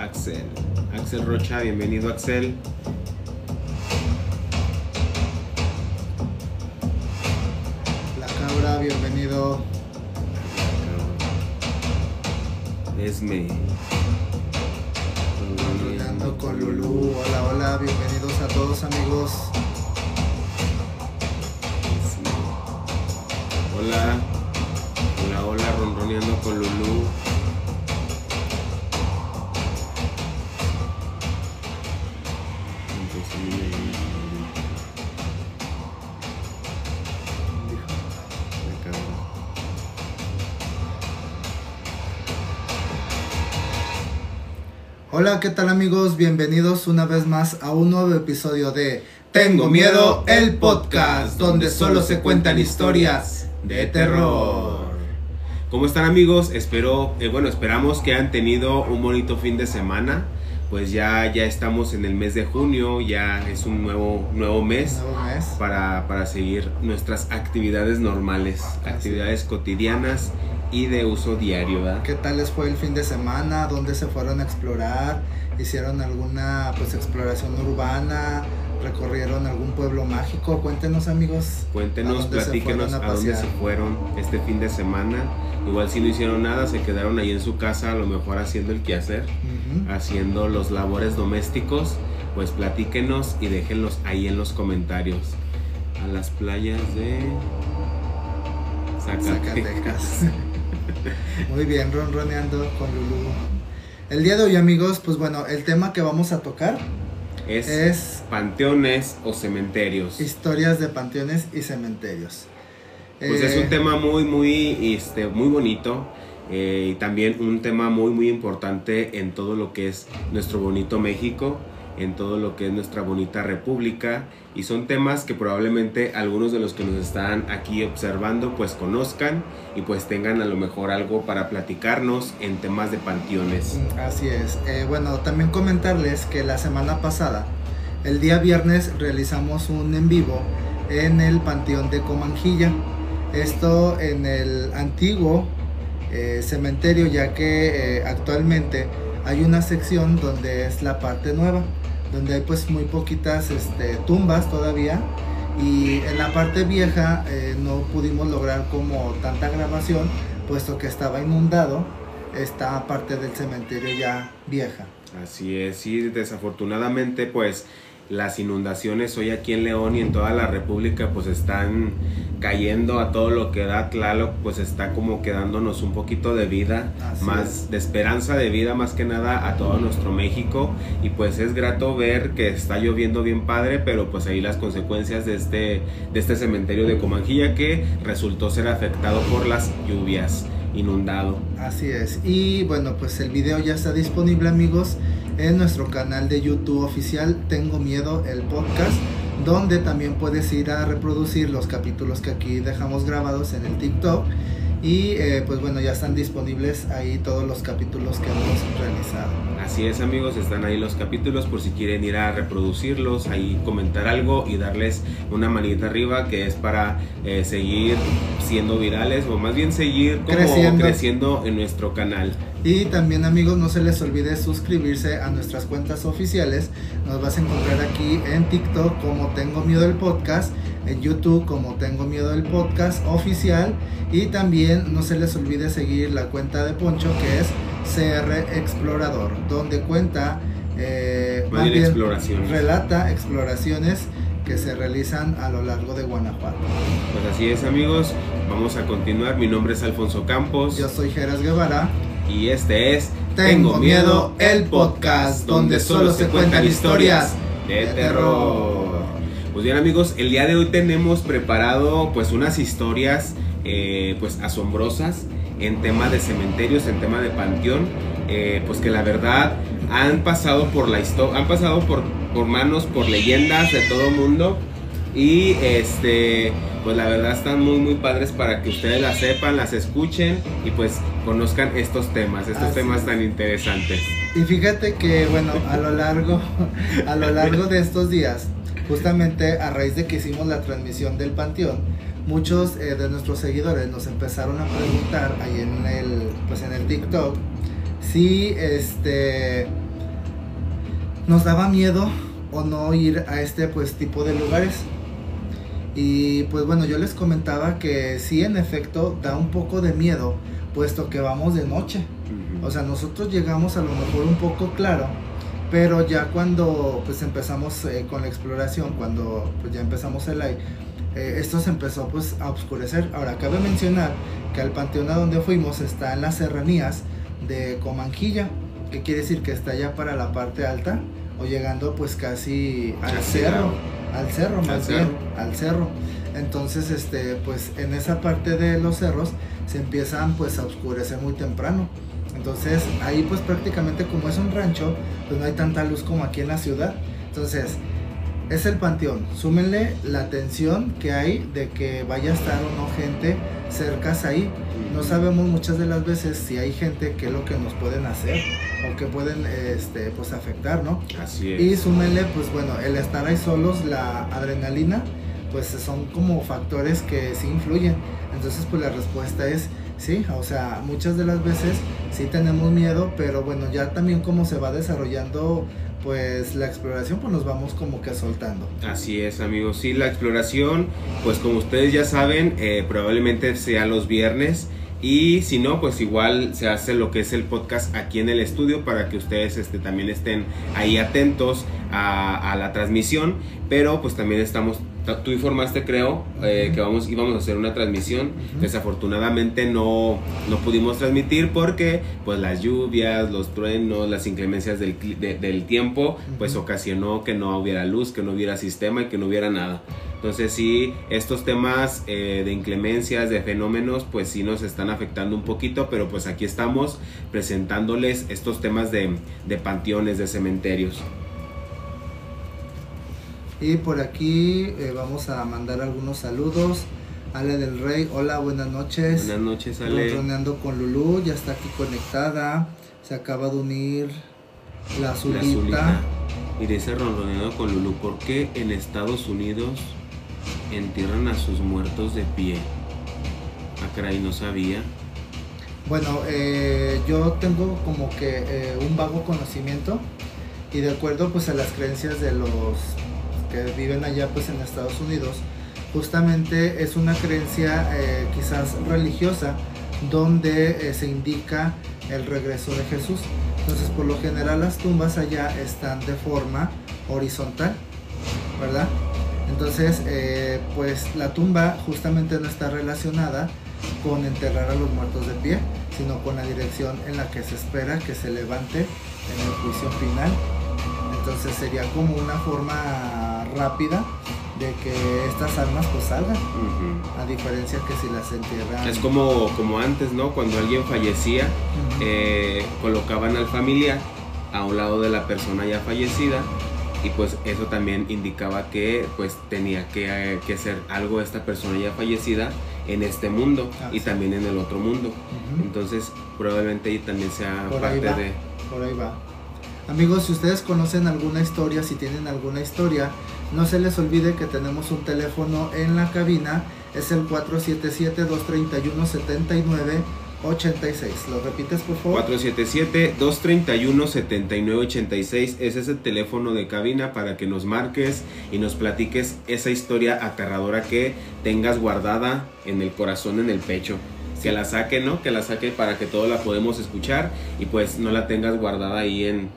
Axel. Axel Rocha, bienvenido Axel. La Cabra, bienvenido. Esme. Ando con Lulú. Hola, hola, bienvenidos a todos amigos. Esme. Hola. Hola, hola, ronroneando con Lulú. Hola, ¿qué tal amigos? Bienvenidos una vez más a un nuevo episodio de Tengo Miedo, el podcast, donde solo se cuentan historias de terror. ¿Cómo están amigos? Esperamos que hayan tenido un bonito fin de semana. Pues ya estamos en el mes de junio, ya es un nuevo mes para seguir nuestras actividades normales, actividades cotidianas y de uso diario, ¿verdad? ¿Qué tal les fue el fin de semana? ¿Dónde se fueron a explorar? ¿Hicieron alguna exploración urbana? ¿Recorrieron algún pueblo mágico? Cuéntenos amigos. Cuéntenos, platíquenos a dónde se fueron este fin de semana. Igual si no hicieron nada, se quedaron ahí en su casa, a lo mejor haciendo el quehacer, haciendo los labores domésticos. Pues platíquenos y déjenlos ahí en los comentarios. A las playas de Zacatecas. Muy bien, ronroneando con Lulú. El día de hoy amigos, pues bueno, el tema que vamos a tocar es panteones o cementerios. Historias de panteones y cementerios. Pues es un tema muy bonito y también un tema muy importante en todo lo que es nuestro bonito México, en todo lo que es nuestra bonita república, y son temas que probablemente algunos de los que nos están aquí observando pues conozcan y pues tengan a lo mejor algo para platicarnos en temas de panteones. Así es. Bueno, también comentarles que la semana pasada, el día viernes, realizamos un en vivo en el Panteón de Comanjilla. Esto en el antiguo cementerio, ya que actualmente hay una sección donde es la parte nueva, donde hay pues muy poquitas tumbas todavía, y en la parte vieja no pudimos lograr como tanta grabación, puesto que estaba inundado esta parte del cementerio ya vieja. Así es, sí, desafortunadamente pues las inundaciones hoy aquí en León y en toda la república pues están cayendo a todo lo que da. Tlaloc pues está como quedándonos un poquito de vida, de esperanza de vida más que nada a todo nuestro México, y pues es grato ver que está lloviendo bien padre, pero pues ahí las consecuencias de este cementerio de Comanjilla, que resultó ser afectado por las lluvias, inundado. Así es, y bueno, pues el video ya está disponible amigos en nuestro canal de YouTube oficial Tengo Miedo el podcast, donde también puedes ir a reproducir los capítulos que aquí dejamos grabados en el TikTok, y pues bueno, ya están disponibles ahí todos los capítulos que hemos realizado. Así es amigos, están ahí los capítulos por si quieren ir a reproducirlos, ahí comentar algo y darles una manita arriba, que es para seguir siendo virales, o más bien seguir como creciendo en nuestro canal. Y también amigos, no se les olvide suscribirse a nuestras cuentas oficiales. Nos vas a encontrar aquí en TikTok como Tengo Miedo el Podcast, en YouTube como Tengo Miedo el Podcast oficial, y también no se les olvide seguir la cuenta de Poncho, que es CR Explorador, donde cuenta relata exploraciones que se realizan a lo largo de Guanajuato. Pues así es amigos, vamos a continuar. Mi nombre es Alfonso Campos. Yo soy Geras Guevara. Y este es Tengo Miedo el Podcast, donde solo se cuentan historias de terror. Pues bien amigos, el día de hoy tenemos preparado pues unas historias pues asombrosas en tema de cementerios, en tema de panteón, pues que la verdad han pasado por la historia, han pasado por manos, por leyendas de todo mundo, y pues la verdad están muy padres para que ustedes las sepan, las escuchen y pues conozcan estos temas tan interesantes. Y fíjate que bueno, a lo largo de estos días, justamente a raíz de que hicimos la transmisión del panteón, muchos de nuestros seguidores nos empezaron a preguntar ahí en el TikTok si nos daba miedo o no ir a este pues tipo de lugares. Y pues bueno, yo les comentaba que sí, en efecto da un poco de miedo, puesto que vamos de noche. O sea, nosotros llegamos a lo mejor un poco claro, pero ya cuando pues empezamos con la exploración, cuando pues ya empezamos el live, esto se empezó pues a oscurecer. Ahora cabe mencionar que el panteón a donde fuimos está en las serranías de Comanjilla, que quiere decir que está ya para la parte alta o llegando pues casi al cerro más bien, al cerro. Entonces pues en esa parte de los cerros se empiezan pues a oscurecer muy temprano. Entonces ahí pues prácticamente, como es un rancho, pues no hay tanta luz como aquí en la ciudad. Entonces es el panteón, súmenle la tensión que hay de que vaya a estar o no gente cercas ahí. No sabemos muchas de las veces si hay gente, qué es lo que nos pueden hacer o que pueden pues afectar, ¿no? Así es. Y súmenle pues bueno, el estar ahí solos, la adrenalina, pues son como factores que sí influyen. Entonces pues la respuesta es sí, o sea, muchas de las veces sí tenemos miedo, pero bueno, ya también como se va desarrollando pues la exploración, pues nos vamos como que soltando. Así es, amigos. Sí, la exploración, pues como ustedes ya saben, probablemente sea los viernes. Y si no, pues igual se hace lo que es el podcast aquí en el estudio para que ustedes también estén ahí atentos a la transmisión. Pero pues también estamos, tú informaste creo que íbamos a hacer una transmisión. Desafortunadamente no pudimos transmitir porque pues las lluvias, los truenos, las inclemencias del tiempo pues ocasionó que no hubiera luz, que no hubiera sistema y que no hubiera nada. Entonces sí, estos temas de inclemencias, de fenómenos, pues sí nos están afectando un poquito, pero pues aquí estamos presentándoles estos temas de panteones, de cementerios. Y por aquí vamos a mandar algunos saludos. Ale del Rey, hola, buenas noches. Buenas noches, Ale. Ronroneando con Lulú, ya está aquí conectada. Se acaba de unir la Zulita. Y dice ronroneando con Lulú, ¿por qué en Estados Unidos entierran a sus muertos de pie? Ah, caray, no sabía. Bueno, yo tengo como que un vago conocimiento, y de acuerdo pues a las creencias de los que viven allá pues en Estados Unidos, justamente es una creencia quizás religiosa, donde se indica el regreso de Jesús. Entonces por lo general las tumbas allá están de forma horizontal, ¿verdad? Entonces pues la tumba justamente no está relacionada con enterrar a los muertos de pie, sino con la dirección en la que se espera que se levante en el juicio final. Entonces sería como una forma rápida de que estas almas pues salgan, a diferencia que si las entierran. Es como antes, ¿no? Cuando alguien fallecía, colocaban al familiar a un lado de la persona ya fallecida, y pues eso también indicaba que pues tenía que hacer algo esta persona ya fallecida en este mundo y también en el otro mundo. Entonces probablemente ahí también sea por parte de... Por ahí va. Amigos, si ustedes conocen alguna historia, si tienen alguna historia, no se les olvide que tenemos un teléfono en la cabina, es el 477-231-7986. ¿Lo repites, por favor? 477-231-7986. Ese es el teléfono de cabina para que nos marques y nos platiques esa historia aterradora que tengas guardada en el corazón, en el pecho. Que la saque, ¿no? Que la saque para que todos la podemos escuchar y pues no la tengas guardada ahí en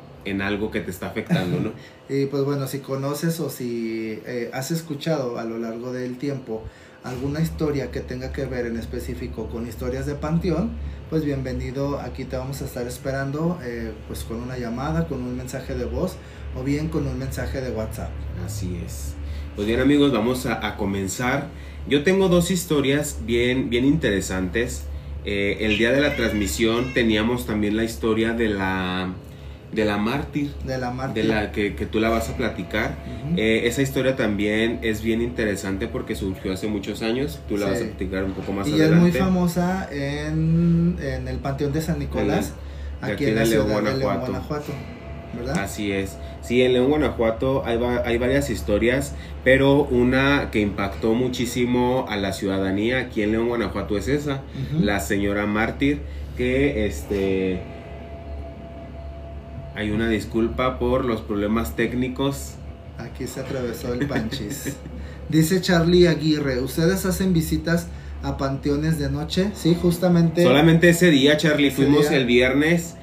algo que te está afectando, ¿no? Y pues bueno, si conoces o si has escuchado a lo largo del tiempo alguna historia que tenga que ver en específico con historias de panteón, pues bienvenido, aquí te vamos a estar esperando pues con una llamada, con un mensaje de voz o bien con un mensaje de WhatsApp. Así es. Pues bien, amigos, vamos a comenzar. Yo tengo dos historias bien interesantes. El día de la transmisión teníamos también la historia de la mártir. De la que tú la vas a platicar. Esa historia también es bien interesante porque surgió hace muchos años. Tú la vas a platicar un poco más adelante. Y es muy famosa en el Panteón de San Nicolás, aquí en la ciudad de León, Guanajuato, ¿verdad? Así es. Sí, en León, Guanajuato hay varias historias, pero una que impactó muchísimo a la ciudadanía aquí en León, Guanajuato es esa, la señora mártir, que Hay una disculpa por los problemas técnicos. Aquí se atravesó el panchis. Dice Charlie Aguirre, ¿ustedes hacen visitas a panteones de noche? Sí, justamente. Solamente ese día, Charlie, ese fuimos día. el viernes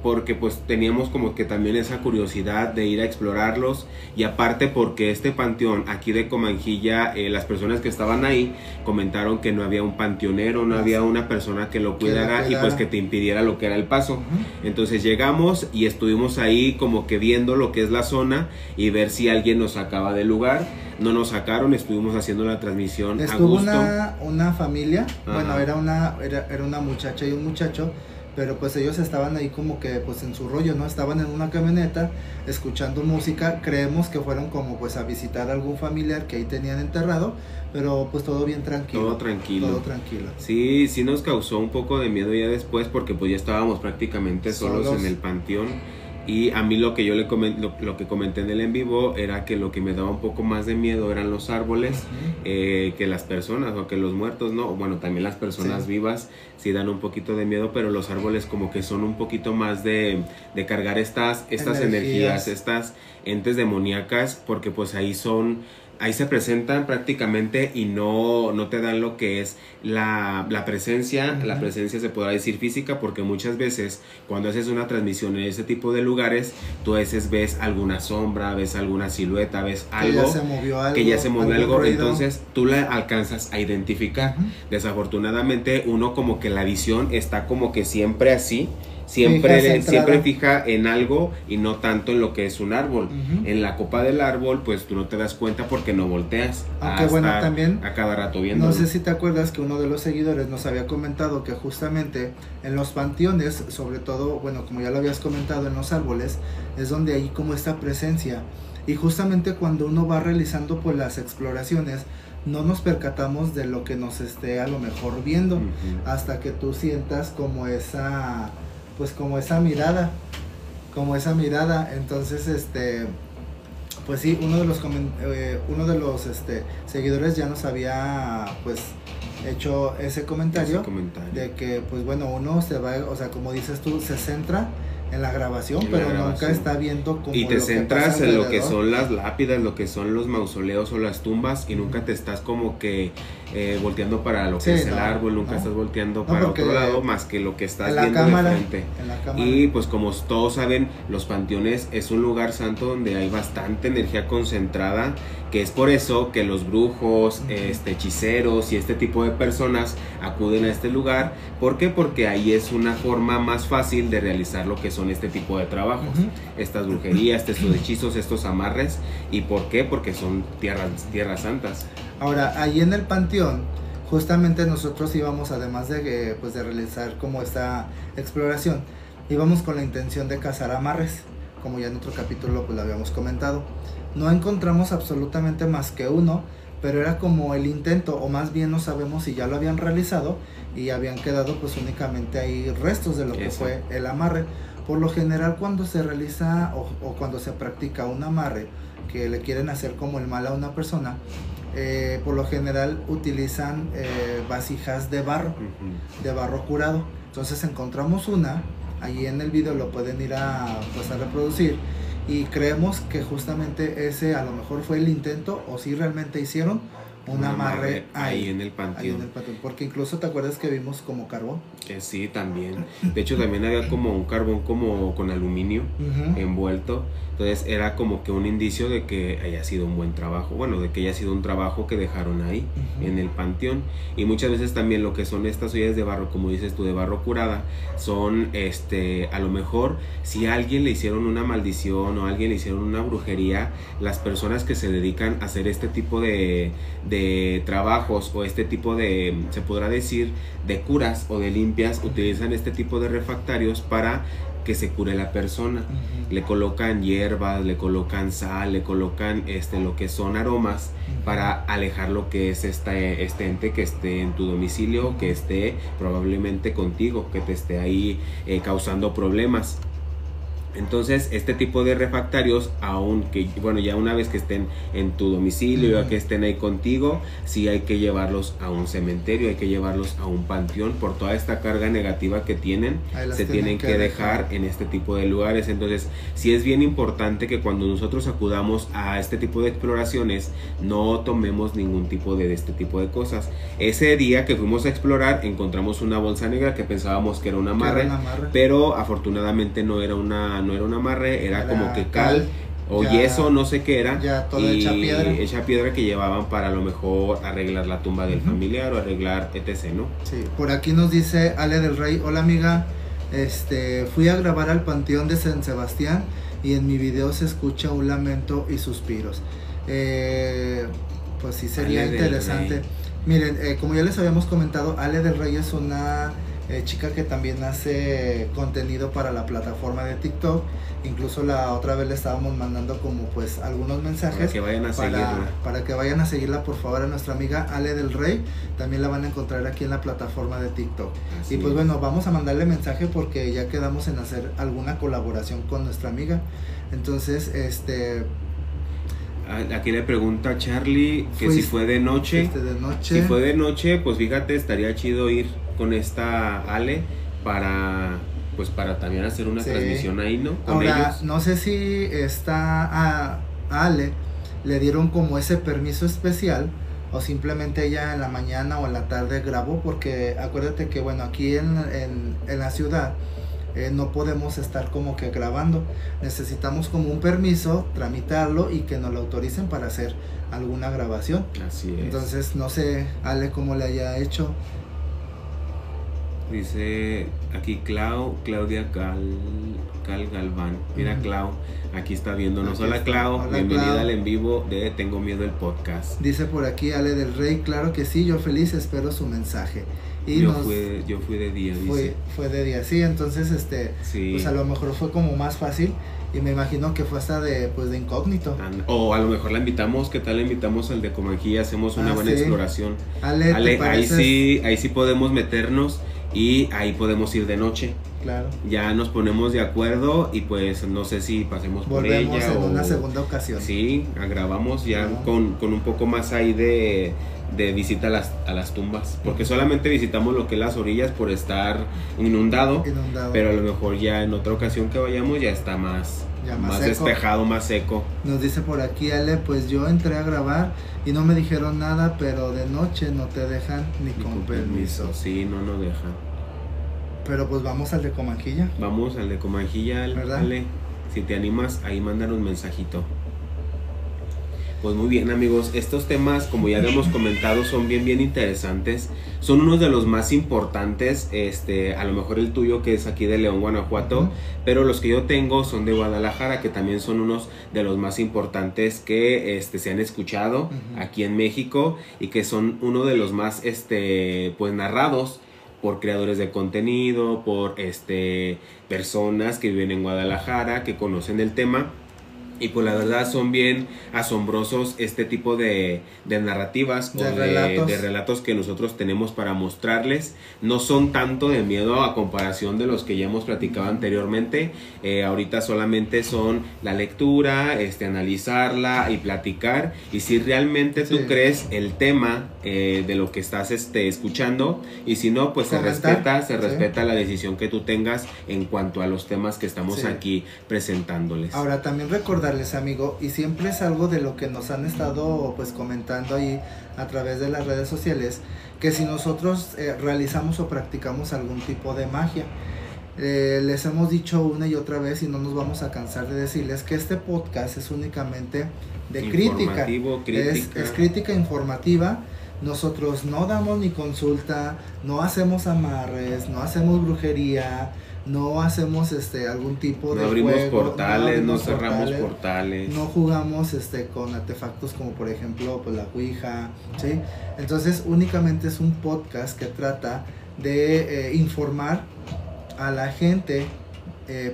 porque pues teníamos como que también esa curiosidad de ir a explorarlos, y aparte porque este panteón aquí de Comanjilla, las personas que estaban ahí comentaron que no había un panteonero, no había una persona que lo cuidara y pues que te impidiera lo que era el paso. Entonces llegamos y estuvimos ahí como que viendo lo que es la zona y ver si alguien nos sacaba del lugar. No nos sacaron, estuvimos haciendo la transmisión Estuvo a gusto. una familia. Ajá. Bueno, era una muchacha y un muchacho, pero pues ellos estaban ahí como que pues en su rollo, ¿no? Estaban en una camioneta escuchando música. Creemos que fueron como pues a visitar a algún familiar que ahí tenían enterrado, pero pues todo bien tranquilo. Todo tranquilo. Todo tranquilo. Sí, sí nos causó un poco de miedo ya después, porque pues ya estábamos prácticamente solos en el panteón. Y a mí lo que yo lo que comenté en el en vivo era que lo que me daba un poco más de miedo eran los árboles, que las personas, o que los muertos, ¿no? Bueno, también las personas vivas sí dan un poquito de miedo, pero los árboles como que son un poquito más de cargar estas energías, estas entes demoníacas, porque pues ahí se presentan prácticamente y no te dan lo que es la presencia. La presencia se podrá decir física, porque muchas veces cuando haces una transmisión en ese tipo de lugares, tú a veces ves alguna sombra, ves alguna silueta, ves algo que ya se movió algo, entonces tú la alcanzas a identificar. Desafortunadamente uno como que la visión está como que siempre así, siempre fija en algo y no tanto en lo que es un árbol. En la copa del árbol pues tú no te das cuenta porque no volteas. Aunque bueno, también a cada rato viendo. No sé si te acuerdas que uno de los seguidores nos había comentado que justamente en los panteones, sobre todo, bueno, como ya lo habías comentado, en los árboles, es donde hay como esta presencia. Y justamente cuando uno va realizando pues las exploraciones, no nos percatamos de lo que nos esté a lo mejor viendo, hasta que tú sientas como esa mirada, entonces pues sí, uno de los seguidores ya nos había pues hecho ese comentario de que pues bueno, uno se va, o sea, como dices tú, se centra en la grabación, pero nunca está viendo como y te centras en lo que son las lápidas, lo que son los mausoleos o las tumbas, y nunca te estás como que volteando para lo que es el árbol, nunca estás volteando para otro lado más que lo que estás viendo de frente. Y pues como todos saben, los panteones es un lugar santo donde hay bastante energía concentrada, que es por eso que los brujos, hechiceros y este tipo de personas acuden a este lugar. ¿Por qué? Porque ahí es una forma más fácil de realizar lo que son este tipo de trabajos, estas brujerías, estos hechizos, estos amarres. ¿Y por qué? Porque son tierras santas. Ahora, ahí en el panteón, justamente nosotros íbamos, además de realizar como esta exploración, íbamos con la intención de cazar amarres, como ya en otro capítulo pues lo habíamos comentado. No encontramos absolutamente más que uno, pero era como el intento, o más bien no sabemos si ya lo habían realizado y habían quedado pues únicamente ahí restos de lo que fue el amarre. Por lo general, cuando se realiza o cuando se practica un amarre que le quieren hacer como el mal a una persona, por lo general utilizan vasijas de barro curado. Entonces encontramos una, ahí en el video lo pueden ir a reproducir, y creemos que justamente ese a lo mejor fue el intento, o si realmente hicieron un amarre ahí en el panteón. Porque incluso te acuerdas que vimos como carbón. Sí, también. De hecho también había como un carbón como con aluminio envuelto. Entonces era como que un indicio de que haya sido un buen trabajo. Bueno, de que haya sido un trabajo que dejaron ahí en el panteón. Y muchas veces también lo que son estas ollas de barro, como dices tú, de barro curada, son a lo mejor si a alguien le hicieron una maldición o a alguien le hicieron una brujería, las personas que se dedican a hacer este tipo de trabajos o este tipo de, se podrá decir, de curas o de limpias, utilizan este tipo de refractarios para que se cure la persona. Le colocan hierbas, le colocan sal, le colocan lo que son aromas para alejar lo que es este ente que esté en tu domicilio, que esté probablemente contigo, que te esté ahí causando problemas. Entonces, este tipo de refractarios, aunque, bueno, ya una vez que estén en tu domicilio, ya que estén ahí contigo, sí hay que llevarlos a un cementerio, hay que llevarlos a un panteón, por toda esta carga negativa que tienen, se tienen que dejar en este tipo de lugares. Entonces, sí es bien importante que cuando nosotros acudamos a este tipo de exploraciones, no tomemos ningún tipo de este tipo de cosas. Ese día que fuimos a explorar, encontramos una bolsa negra que pensábamos que era un amarre, pero afortunadamente no era un amarre, era como que cal o yeso, no sé qué era, ya toda hecha piedra que llevaban para a lo mejor arreglar la tumba del familiar o arreglar etc, ¿no? Sí, por aquí nos dice Ale del Rey: hola amiga, fui a grabar al Panteón de San Sebastián y en mi video se escucha un lamento y suspiros. Pues sí, sería interesante. Miren, como ya les habíamos comentado, Ale del Rey es una chica que también hace contenido para la plataforma de TikTok. Incluso la otra vez le estábamos mandando como pues algunos mensajes para que vayan a seguirla. Para que vayan a seguirla, por favor, a nuestra amiga Ale del Rey. También la van a encontrar aquí en la plataforma de TikTok. Así y pues bueno, vamos a mandarle mensaje porque ya quedamos en hacer alguna colaboración con nuestra amiga. Entonces, aquí le pregunta a Charlie que si fue de noche. Si fue de noche, pues fíjate, estaría chido ir con esta Ale para también hacer una transmisión ahí, ¿no? Con ahora, ellos. No sé si a Ale le dieron como ese permiso especial o simplemente ella en la mañana o en la tarde grabó, porque acuérdate que bueno, aquí en la ciudad no podemos estar como que grabando, necesitamos como un permiso, tramitarlo y que nos lo autoricen para hacer alguna grabación. Así es. Entonces no sé Ale cómo le haya hecho. Dice aquí Claudia Cal Galván. Mira, Clau, aquí está viéndonos. Hola Clau, hola, bienvenida Clau al en vivo de Tengo Miedo el podcast. Dice por aquí Ale del Rey: claro que sí, yo feliz espero su mensaje. Y yo fui de día, dice. Fue de día, sí, entonces sí. Pues a lo mejor fue como más fácil. Y me imagino que fue hasta de incógnito. O a lo mejor la invitamos, ¿qué tal la invitamos al de Comanjilla? Hacemos una buena exploración. Ale, ahí sí podemos meternos y ahí podemos ir de noche. Claro. Ya nos ponemos de acuerdo y pues no sé si pasemos volvemos por ella en una segunda ocasión. Sí, grabamos ya con un poco más ahí de visita a las tumbas, porque solamente visitamos lo que es las orillas por estar inundado, pero a lo mejor ya en otra ocasión que vayamos ya está más despejado, más seco. Nos dice por aquí Ale: pues yo entré a grabar y no me dijeron nada, pero de noche no te dejan ni con permiso. Sí, no nos dejan. Pero pues vamos al de Comanjilla. Vamos al de Comanjilla, Ale. Si te animas, ahí mandan un mensajito. Pues muy bien, amigos, estos temas, como ya habíamos comentado, son bien interesantes. Son unos de los más importantes, a lo mejor el tuyo que es aquí de León, Guanajuato, pero los que yo tengo son de Guadalajara, que también son unos de los más importantes que se han escuchado aquí en México y que son uno de los más pues narrados por creadores de contenido, por personas que viven en Guadalajara, que conocen el tema. Y pues la verdad son bien asombrosos este tipo de narrativas de relatos que nosotros tenemos para mostrarles. No son tanto de miedo a comparación de los que ya hemos platicado anteriormente. Ahorita solamente son la lectura, analizarla y platicar. Y si realmente tú crees el tema de lo que estás escuchando, y si no, pues se respeta la decisión que tú tengas en cuanto a los temas que estamos aquí presentándoles. Ahora también recordar, amigo, y siempre es algo de lo que nos han estado pues comentando ahí a través de las redes sociales, que si nosotros realizamos o practicamos algún tipo de magia, les hemos dicho una y otra vez y no nos vamos a cansar de decirles que este podcast es únicamente de crítica. Es crítica informativa. Nosotros no damos ni consulta, no hacemos amarres, no hacemos brujería, no hacemos algún tipo de abrimos juego, portales, no cerramos portales, no jugamos con artefactos como por ejemplo pues la Ouija, ¿sí? Entonces únicamente es un podcast que trata de informar a la gente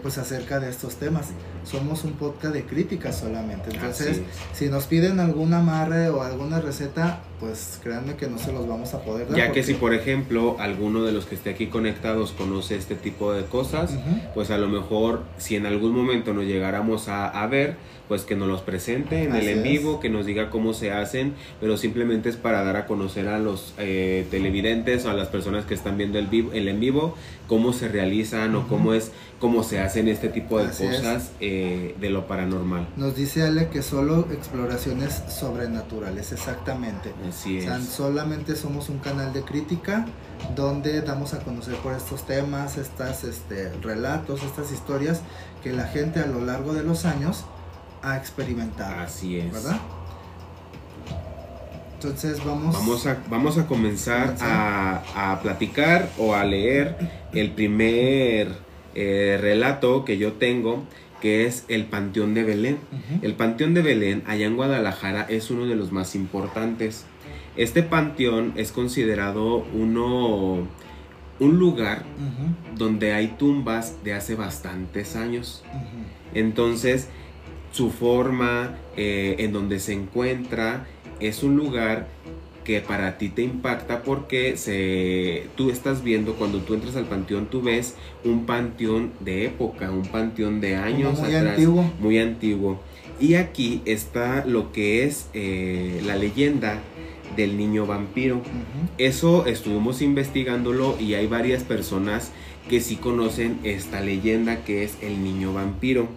pues acerca de estos temas. Somos un podcast de crítica solamente, entonces si nos piden algún amarre o alguna receta, pues créanme que no se los vamos a poder dar. Ya que si por ejemplo alguno de los que esté aquí conectados conoce este tipo de cosas, pues a lo mejor si en algún momento nos llegáramos a ver, pues que nos los presente en el en vivo, que nos diga cómo se hacen, pero simplemente es para dar a conocer a los televidentes o a las personas que están viendo el en vivo cómo se realizan o cómo se hacen este tipo de cosas de lo paranormal. Nos dice Ale que solo exploraciones sobrenaturales, exactamente. Así es. O sea, solamente somos un canal de crítica donde damos a conocer por estos temas, estas relatos, estas historias que la gente a lo largo de los años ha experimentado. Así es. ¿Verdad? Entonces vamos a comenzar a platicar o a leer el primer relato que yo tengo, que es el Panteón de Belén. El Panteón de Belén, allá en Guadalajara, es uno de los más importantes. Este panteón es considerado un lugar donde hay tumbas de hace bastantes años. Entonces, su forma, en donde se encuentra, es un lugar que para ti te impacta porque tú estás viendo, cuando tú entras al panteón, tú ves un panteón de época, un panteón de años atrás, muy antiguo. Y aquí está lo que es la leyenda del niño vampiro. Eso estuvimos investigándolo y hay varias personas que sí conocen esta leyenda, que es el niño vampiro.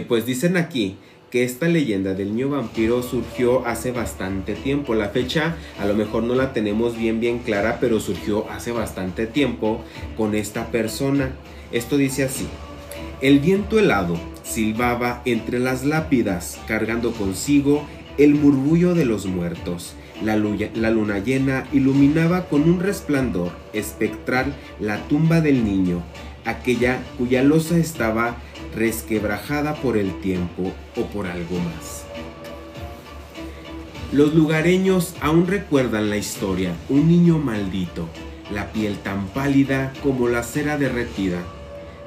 Pues dicen aquí que esta leyenda del niño vampiro surgió hace bastante tiempo. La fecha a lo mejor no la tenemos bien clara, pero surgió hace bastante tiempo con esta persona. Esto dice así: el viento helado silbaba entre las lápidas, cargando consigo el murmullo de los muertos. La luna llena iluminaba con un resplandor espectral la tumba del niño, aquella cuya losa estaba resquebrajada por el tiempo o por algo más. Los lugareños aún recuerdan la historia. Un niño maldito, la piel tan pálida como la cera derretida,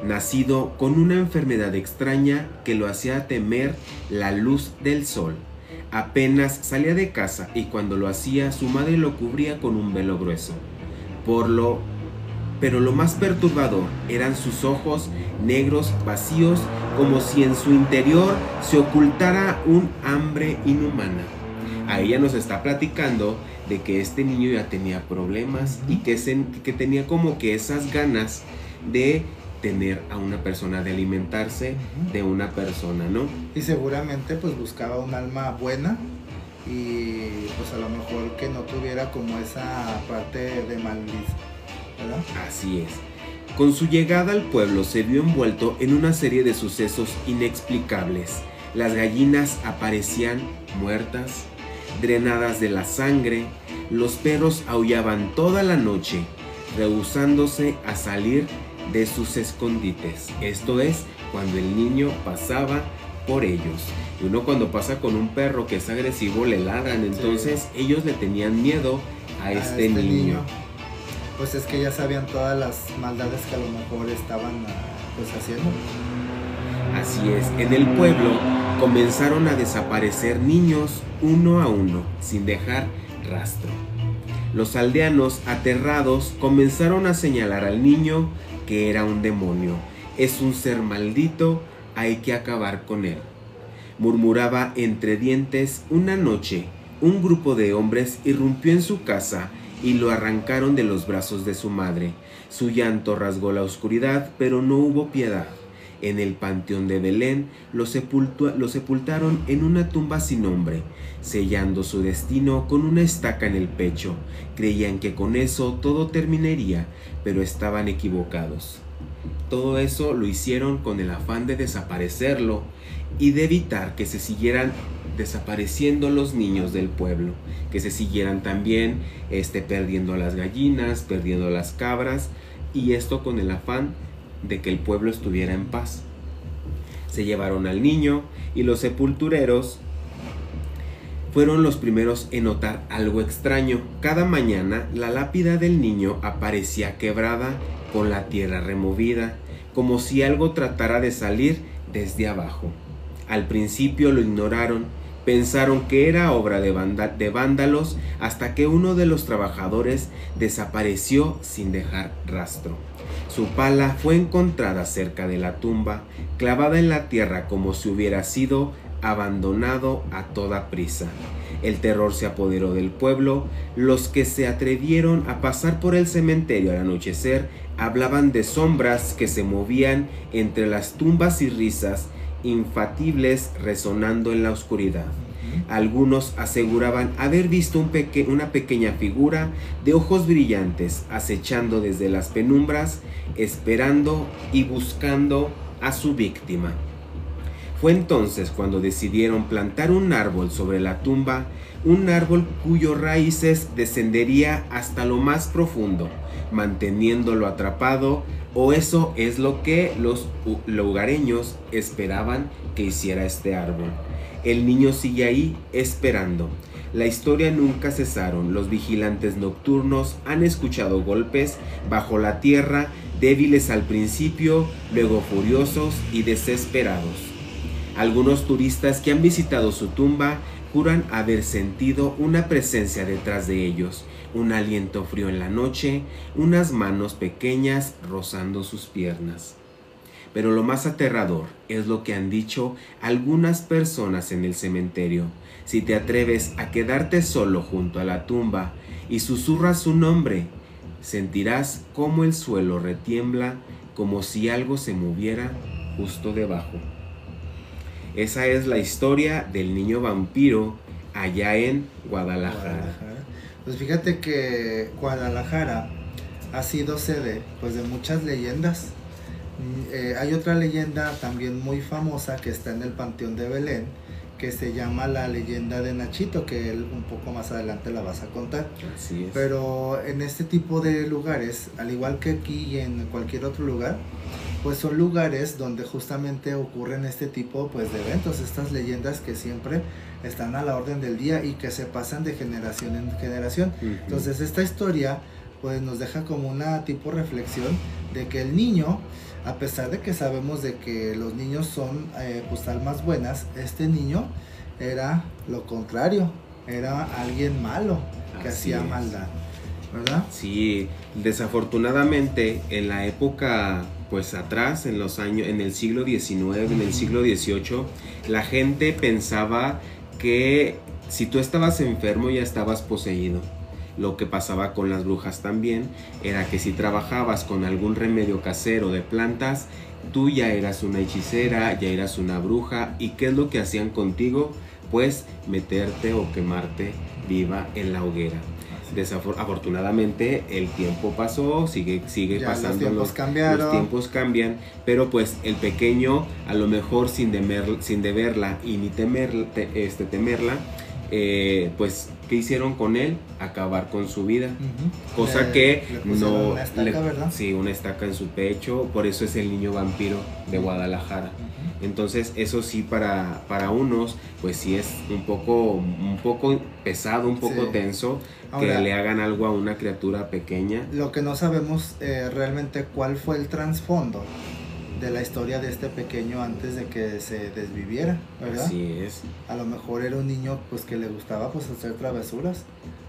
nacido con una enfermedad extraña que lo hacía temer la luz del sol. Apenas salía de casa y cuando lo hacía, su madre lo cubría con un velo grueso. Pero lo más perturbador eran sus ojos negros vacíos, como si en su interior se ocultara un hambre inhumana. A ella nos está platicando de que este niño ya tenía problemas y que tenía como que esas ganas de tener a una persona, de alimentarse de una persona, ¿no? Y seguramente pues buscaba un alma buena y pues a lo mejor que no tuviera como esa parte de maldad, ¿verdad? Así es. Con su llegada al pueblo se vio envuelto en una serie de sucesos inexplicables. Las gallinas aparecían muertas, drenadas de la sangre. Los perros aullaban toda la noche, rehusándose a salir de sus escondites. Esto es, cuando el niño pasaba por ellos. Y uno cuando pasa con un perro que es agresivo le ladran. Entonces ellos le tenían miedo a este niño. Pues es que ya sabían todas las maldades que a lo mejor estaban pues haciendo. Así es, en el pueblo comenzaron a desaparecer niños uno a uno, sin dejar rastro. Los aldeanos, aterrados, comenzaron a señalar al niño que era un demonio. Es un ser maldito, hay que acabar con él. Murmuraba entre dientes. Una noche, un grupo de hombres irrumpió en su casa y lo arrancaron de los brazos de su madre. Su llanto rasgó la oscuridad, pero no hubo piedad. En el panteón de Belén lo sepultaron en una tumba sin nombre, sellando su destino con una estaca en el pecho. Creían que con eso todo terminaría, pero estaban equivocados. Todo eso lo hicieron con el afán de desaparecerlo y de evitar que se siguieran desapareciendo los niños del pueblo, que se siguieran también perdiendo las gallinas, perdiendo las cabras, y esto con el afán de que el pueblo estuviera en paz. Se llevaron al niño y los sepultureros fueron los primeros en notar algo extraño. Cada mañana la lápida del niño aparecía quebrada, con la tierra removida, como si algo tratara de salir desde abajo. Al principio lo ignoraron, pensaron que era obra de vándalos, hasta que uno de los trabajadores desapareció sin dejar rastro. Su pala fue encontrada cerca de la tumba, clavada en la tierra como si hubiera sido abandonado a toda prisa. El terror se apoderó del pueblo. Los que se atrevieron a pasar por el cementerio al anochecer hablaban de sombras que se movían entre las tumbas y risas infatibles resonando en la oscuridad. Algunos aseguraban haber visto una pequeña figura de ojos brillantes acechando desde las penumbras, esperando y buscando a su víctima. Fue entonces cuando decidieron plantar un árbol sobre la tumba, un árbol cuyos raíces descendería hasta lo más profundo, manteniéndolo atrapado, o eso es lo que los lugareños esperaban que hiciera este árbol. El niño sigue ahí esperando. La historia nunca cesaron. Los vigilantes nocturnos han escuchado golpes bajo la tierra, débiles al principio, luego furiosos y desesperados. Algunos turistas que han visitado su tumba juran haber sentido una presencia detrás de ellos, un aliento frío en la noche, unas manos pequeñas rozando sus piernas. Pero lo más aterrador es lo que han dicho algunas personas en el cementerio. Si te atreves a quedarte solo junto a la tumba y susurras su nombre, sentirás cómo el suelo retiembla, como si algo se moviera justo debajo. Esa es la historia del niño vampiro allá en Guadalajara. Pues fíjate que Guadalajara ha sido sede pues de muchas leyendas. Hay otra leyenda también muy famosa que está en el Panteón de Belén, que se llama la leyenda de Nachito, que él un poco más adelante la vas a contar. Así es. Pero en este tipo de lugares, al igual que aquí y en cualquier otro lugar, pues son lugares donde justamente ocurren este tipo pues de eventos, estas leyendas que siempre están a la orden del día y que se pasan de generación en generación. Entonces esta historia pues nos deja como una tipo reflexión de que el niño, a pesar de que sabemos de que los niños son pues almas buenas, este niño era lo contrario, era alguien malo que hacía maldad, ¿verdad? Sí, desafortunadamente en la época pues atrás, en el siglo XIX, en el siglo XVIII, la gente pensaba que si tú estabas enfermo ya estabas poseído. Lo que pasaba con las brujas también era que si trabajabas con algún remedio casero de plantas, tú ya eras una hechicera, ya eras una bruja. ¿Y qué es lo que hacían contigo? Pues meterte o quemarte viva en la hoguera. Desafortunadamente el tiempo pasó, sigue pasando, los tiempos cambian, pero pues el pequeño a lo mejor sin deberla y ni temerla, pues ¿qué hicieron con él? Acabar con su vida, cosa que no una estaca, ¿verdad? Sí, una estaca en su pecho, por eso es el niño vampiro de Guadalajara. Entonces eso sí para unos pues sí es un poco pesado, un poco tenso. Ahora, que le hagan algo a una criatura pequeña. Lo que no sabemos realmente cuál fue el trasfondo de la historia de este pequeño antes de que se desviviera, ¿verdad? Así es. A lo mejor era un niño pues que le gustaba pues hacer travesuras,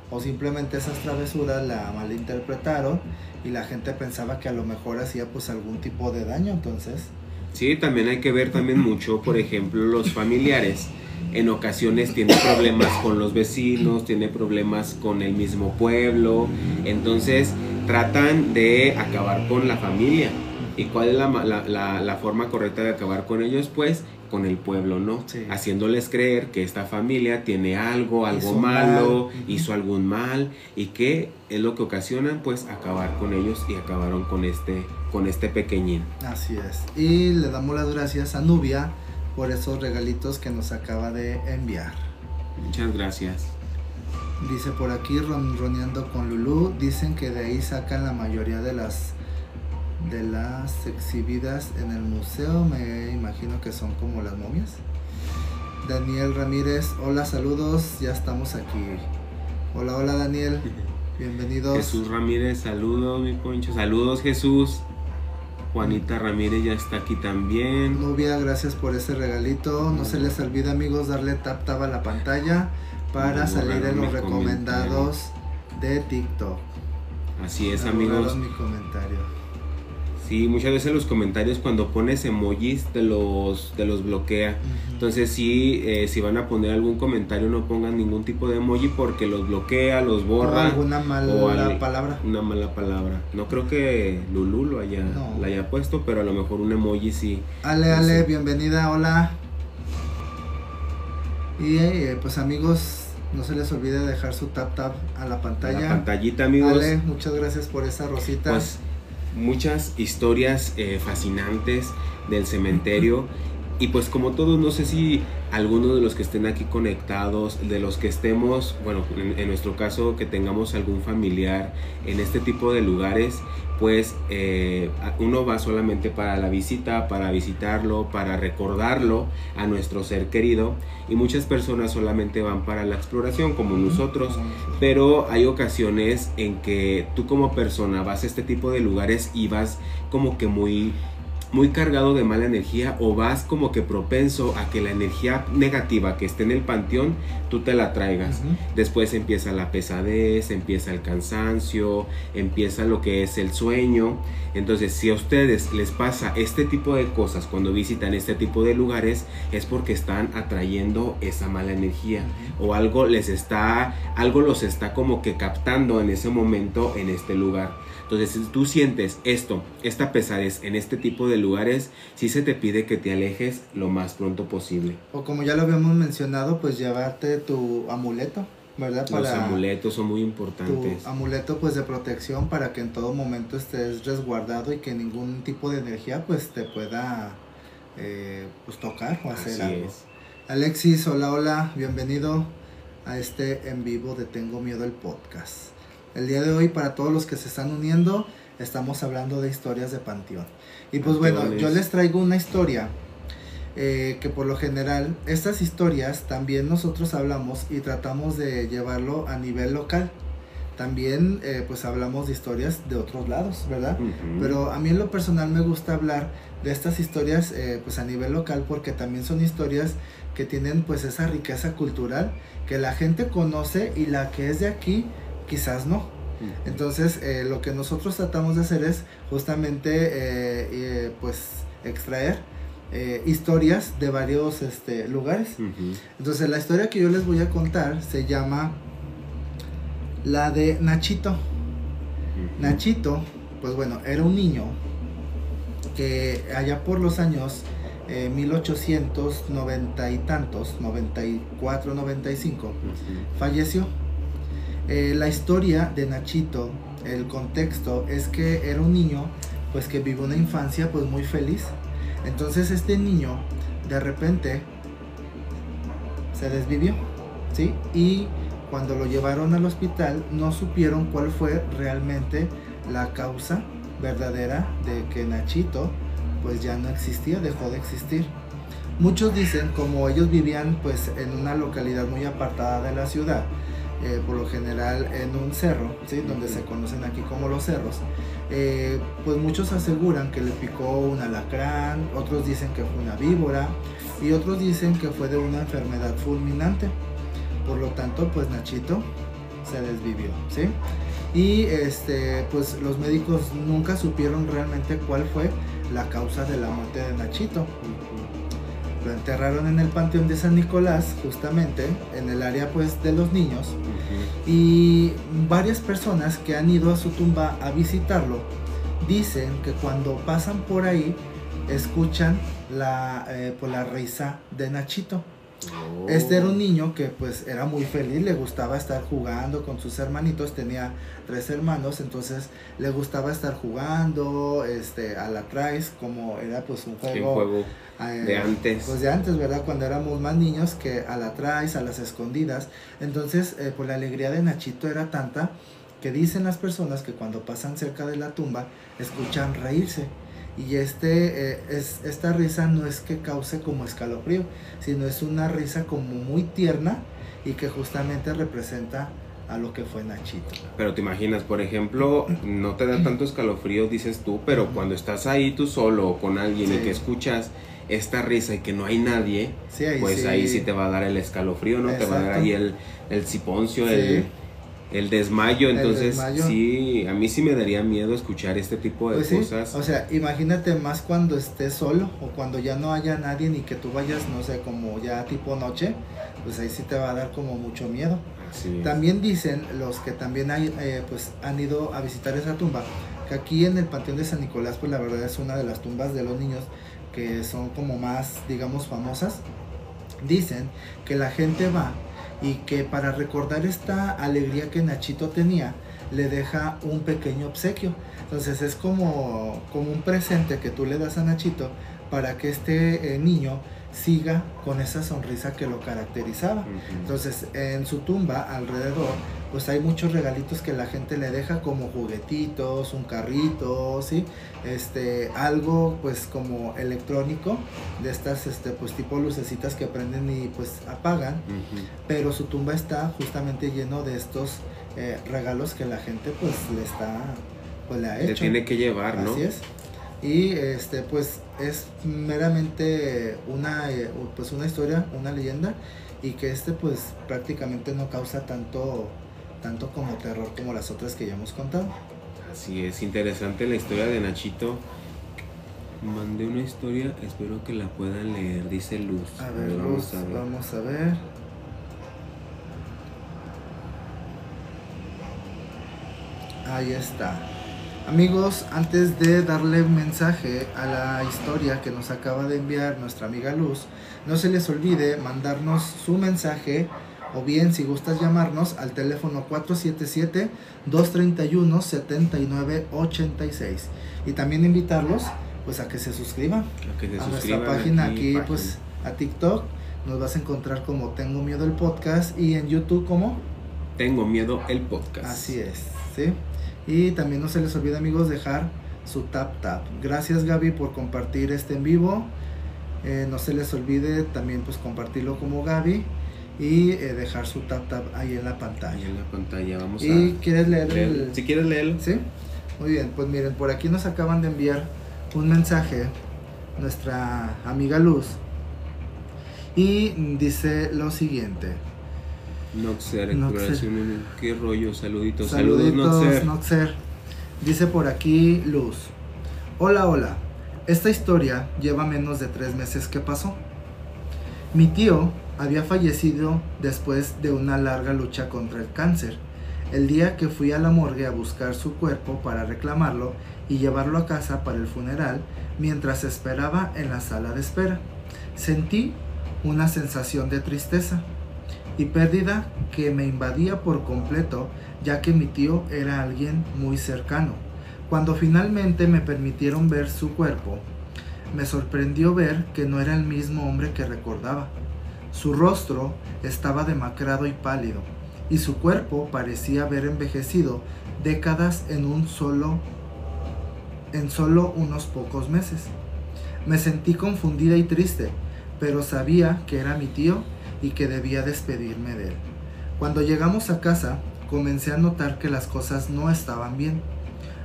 o simplemente esas travesuras la malinterpretaron y la gente pensaba que a lo mejor hacía pues algún tipo de daño, entonces. Sí, también hay que ver también mucho, por ejemplo, los familiares. En ocasiones tiene problemas con los vecinos, tiene problemas con el mismo pueblo, entonces tratan de acabar con la familia. ¿Y cuál es la forma correcta de acabar con ellos? Pues con el pueblo, ¿no? Sí. Haciéndoles creer que esta familia tiene algo malo, hizo algún mal, y que es lo que ocasionan, pues acabar con ellos, y acabaron con este pequeñín. Así es. Y le damos las gracias a Nubia por esos regalitos que nos acaba de enviar. Muchas gracias. Dice por aquí, roneando con Lulú, dicen que de ahí sacan la mayoría de las exhibidas en el museo, me imagino que son como las momias. Daniel Ramírez, hola, saludos, ya estamos aquí. Hola Daniel, bienvenidos. Jesús Ramírez, saludos mi Poncho, saludos Jesús. Juanita Ramírez ya está aquí también. Nubia, gracias por ese regalito. No se les olvide, amigos, darle tap a la pantalla para salir en los recomendados de TikTok. Así es, amigos. Mi comentario. Sí, muchas veces los comentarios cuando pones emojis te los bloquea. Entonces sí, si van a poner algún comentario no pongan ningún tipo de emoji porque los bloquea, los borra. O alguna mala palabra. Una mala palabra. No creo que Lulú la haya puesto, pero a lo mejor un emoji sí. Ale, bienvenida, hola. Y pues amigos, no se les olvide dejar su tap a la pantalla. La pantallita, amigos. Ale, muchas gracias por esa rosita. Pues muchas historias fascinantes del cementerio. Y pues como todos, no sé si algunos de los que estén aquí conectados, de los que estemos, bueno, en nuestro caso, que tengamos algún familiar en este tipo de lugares, pues uno va solamente para la visita, para visitarlo, para recordarlo a nuestro ser querido, y muchas personas solamente van para la exploración como nosotros, pero hay ocasiones en que tú como persona vas a este tipo de lugares y vas como que muy cargado de mala energía, o vas como que propenso a que la energía negativa que esté en el panteón tú te la traigas. Después empieza la pesadez, empieza el cansancio, empieza lo que es el sueño. Entonces, si a ustedes les pasa este tipo de cosas cuando visitan este tipo de lugares, es porque están atrayendo esa mala energía, o algo los está como que captando en ese momento en este lugar. Entonces, si tú sientes esta pesadez en este tipo de lugares, sí se te pide que te alejes lo más pronto posible. O como ya lo habíamos mencionado, pues llevarte tu amuleto, ¿verdad? Los amuletos son muy importantes. Tu amuleto pues de protección para que en todo momento estés resguardado y que ningún tipo de energía pues te pueda pues tocar o hacer algo. Es. Alexis, hola, bienvenido a este en vivo de Tengo Miedo el podcast. El día de hoy, para todos los que se están uniendo, estamos hablando de historias de panteón. Y pues bueno, yo les traigo una historia que por lo general, estas historias también nosotros hablamos y tratamos de llevarlo a nivel local. También pues hablamos de historias de otros lados, ¿verdad? Pero a mí en lo personal me gusta hablar de estas historias pues a nivel local, porque también son historias que tienen pues esa riqueza cultural que la gente conoce y la que es de aquí quizás no. Entonces lo que nosotros tratamos de hacer es justamente pues extraer historias de varios lugares. Entonces la historia que yo les voy a contar se llama la de Nachito. Nachito, pues bueno, era un niño que allá por los años 1890 y tantos, 94, 95, falleció. La historia de Nachito, el contexto es que era un niño pues que vivió una infancia pues muy feliz. Entonces este niño de repente se desvivió, ¿sí? Y cuando lo llevaron al hospital no supieron cuál fue realmente la causa verdadera de que Nachito pues ya no existía, dejó de existir. Muchos dicen, como ellos vivían pues en una localidad muy apartada de la ciudad, por lo general en un cerro, ¿sí? Donde se conocen aquí como los cerros, pues muchos aseguran que le picó un alacrán, otros dicen que fue una víbora y otros dicen que fue de una enfermedad fulminante. Por lo tanto, pues Nachito se desvivió, ¿sí? Y pues los médicos nunca supieron realmente cuál fue la causa de la muerte de Nachito. Lo enterraron en el Panteón de San Nicolás, justamente en el área pues de los niños, y varias personas que han ido a su tumba a visitarlo dicen que cuando pasan por ahí escuchan la risa de Nachito. Este era un niño que pues era muy feliz, le gustaba estar jugando con sus hermanitos, tenía 3 hermanos, entonces le gustaba estar jugando a la traes, como era pues un juego de antes. Pues de antes, ¿verdad? Cuando éramos más niños, que a la traes, a las escondidas. Entonces pues la alegría de Nachito era tanta que dicen las personas que cuando pasan cerca de la tumba escuchan reírse. Y esta risa no es que cause como escalofrío, sino es una risa como muy tierna y que justamente representa a lo que fue Nachito. Pero te imaginas, por ejemplo, no te da tanto escalofrío, dices tú, pero cuando estás ahí tú solo o con alguien y que escuchas esta risa y que no hay nadie, pues ahí sí te va a dar el escalofrío, ¿no? Exacto. Te va a dar ahí el siponcio, el desmayo. Entonces sí, a mí sí me daría miedo escuchar este tipo de cosas. Sí. O sea, imagínate más cuando estés solo o cuando ya no haya nadie ni que tú vayas, no sé, como ya tipo noche, pues ahí sí te va a dar como mucho miedo. También dicen los que también pues han ido a visitar esa tumba, que aquí en el Panteón de San Nicolás, pues la verdad es una de las tumbas de los niños que son como más, digamos, famosas. Dicen que la gente va y que para recordar esta alegría que Nachito tenía, le deja un pequeño obsequio. Entonces es como un presente que tú le das a Nachito para que este niño siga con esa sonrisa que lo caracterizaba. Entonces en su tumba alrededor pues hay muchos regalitos que la gente le deja, como juguetitos, un carrito, ¿sí? Algo pues como electrónico, de estas pues tipo lucecitas que prenden y pues apagan, pero su tumba está justamente lleno de estos regalos que la gente pues le ha hecho. Le tiene que llevar, ¿no? Así es. Y pues es meramente una historia, una leyenda, y que pues prácticamente no causa tanto como terror como las otras que ya hemos contado. Así es, interesante la historia de Nachito. Mandé una historia, espero que la puedan leer, dice Luz. A ver, Luz, vamos a ver. Ahí está. Amigos, antes de darle un mensaje a la historia que nos acaba de enviar nuestra amiga Luz, no se les olvide mandarnos su mensaje, o bien si gustas llamarnos al teléfono 477-231-7986. Y también invitarlos pues a que se suscriban a nuestra página aquí pues a TikTok. Nos vas a encontrar como Tengo Miedo el Podcast, y en YouTube como Tengo Miedo el Podcast. Así es, ¿sí? Y también no se les olvide, amigos, dejar su tap. Gracias, Gaby, por compartir este en vivo. No se les olvide también pues compartirlo como Gaby y dejar su tap ahí en la pantalla. Ahí en la pantalla, vamos ¿Quieres leer si quieres leerlo? Sí. Muy bien, pues miren, por aquí nos acaban de enviar un mensaje nuestra amiga Luz, y dice lo siguiente. Noxer, qué rollo, saluditos, Noxer. Dice por aquí Luz: hola, esta historia lleva menos de 3 meses que pasó. Mi tío había fallecido después de una larga lucha contra el cáncer. El día que fui a la morgue a buscar su cuerpo para reclamarlo y llevarlo a casa para el funeral, mientras esperaba en la sala de espera, sentí una sensación de tristeza y pérdida que me invadía por completo, ya que mi tío era alguien muy cercano. Cuando finalmente me permitieron ver su cuerpo, me sorprendió ver que no era el mismo hombre que recordaba. Su rostro estaba demacrado y pálido, y su cuerpo parecía haber envejecido décadas en solo unos pocos meses. Me sentí confundida y triste, pero sabía que era mi tío y que debía despedirme de él. Cuando llegamos a casa, comencé a notar que las cosas no estaban bien.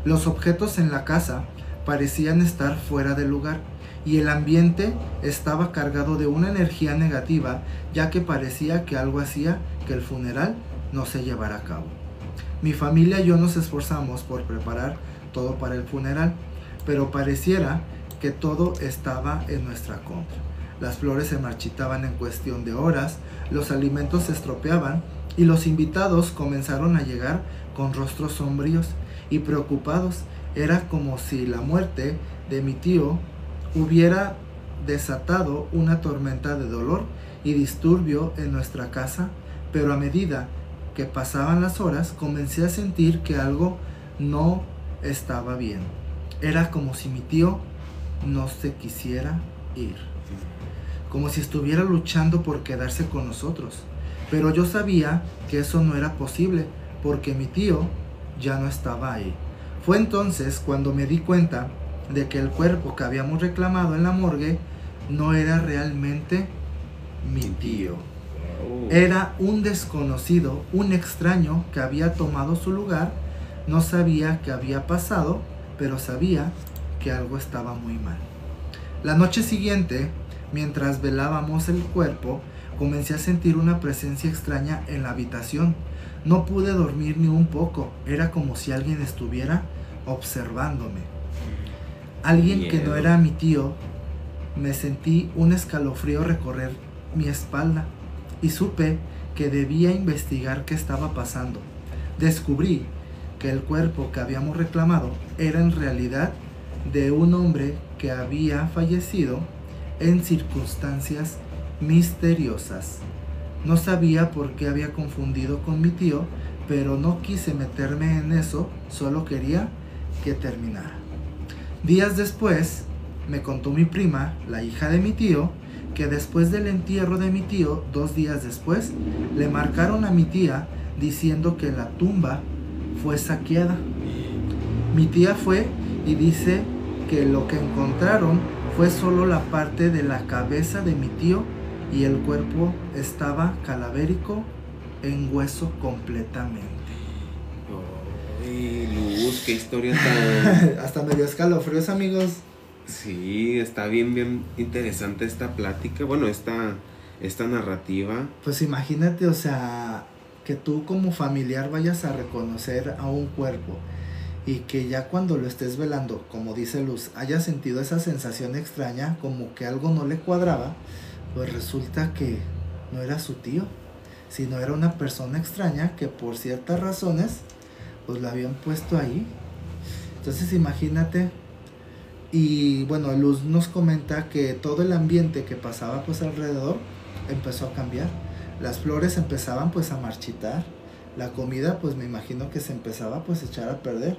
Los objetos en la casa parecían estar fuera de lugar, y el ambiente estaba cargado de una energía negativa, ya que parecía que algo hacía que el funeral no se llevara a cabo. Mi familia y yo nos esforzamos por preparar todo para el funeral, pero pareciera que todo estaba en nuestra contra. Las flores se marchitaban en cuestión de horas, los alimentos se estropeaban y los invitados comenzaron a llegar con rostros sombríos y preocupados. Era como si la muerte de mi tío hubiera desatado una tormenta de dolor y disturbio en nuestra casa, pero a medida que pasaban las horas comencé a sentir que algo no estaba bien. Era como si mi tío no se quisiera ir, como si estuviera luchando por quedarse con nosotros, pero yo sabía que eso no era posible porque mi tío ya no estaba ahí. Fue entonces cuando me di cuenta de que el cuerpo que habíamos reclamado en la morgue no era realmente mi tío. Era un desconocido, un extraño que había tomado su lugar. No sabía qué había pasado, pero sabía que algo estaba muy mal. La noche siguiente, mientras velábamos el cuerpo, comencé a sentir una presencia extraña en la habitación. No pude dormir ni un poco. Era como si alguien estuviera observándome. Alguien que no era mi tío. Me sentí un escalofrío recorrer mi espalda y supe que debía investigar qué estaba pasando. Descubrí que el cuerpo que habíamos reclamado era en realidad de un hombre que había fallecido en circunstancias misteriosas. No sabía por qué había confundido con mi tío, pero no quise meterme en eso, solo quería que terminara. Días después, me contó mi prima, la hija de mi tío, que después del entierro de mi tío, 2 días después, le marcaron a mi tía diciendo que la tumba fue saqueada. Mi tía fue y dice que lo que encontraron fue solo la parte de la cabeza de mi tío y el cuerpo estaba cadavérico en hueso completamente. Ay, Luz, qué historia tan... Hasta me dio escalofríos, amigos. Sí, está bien interesante esta plática, bueno, esta narrativa. Pues imagínate, o sea, que tú como familiar vayas a reconocer a un cuerpo y que ya cuando lo estés velando, como dice Luz, hayas sentido esa sensación extraña, como que algo no le cuadraba, pues resulta que no era su tío, sino era una persona extraña que por ciertas razones, pues la habían puesto ahí. Entonces imagínate. Y bueno, Luz nos comenta que todo el ambiente que pasaba pues alrededor empezó a cambiar. Las flores empezaban pues a marchitar. La comida pues me imagino que se empezaba pues a echar a perder.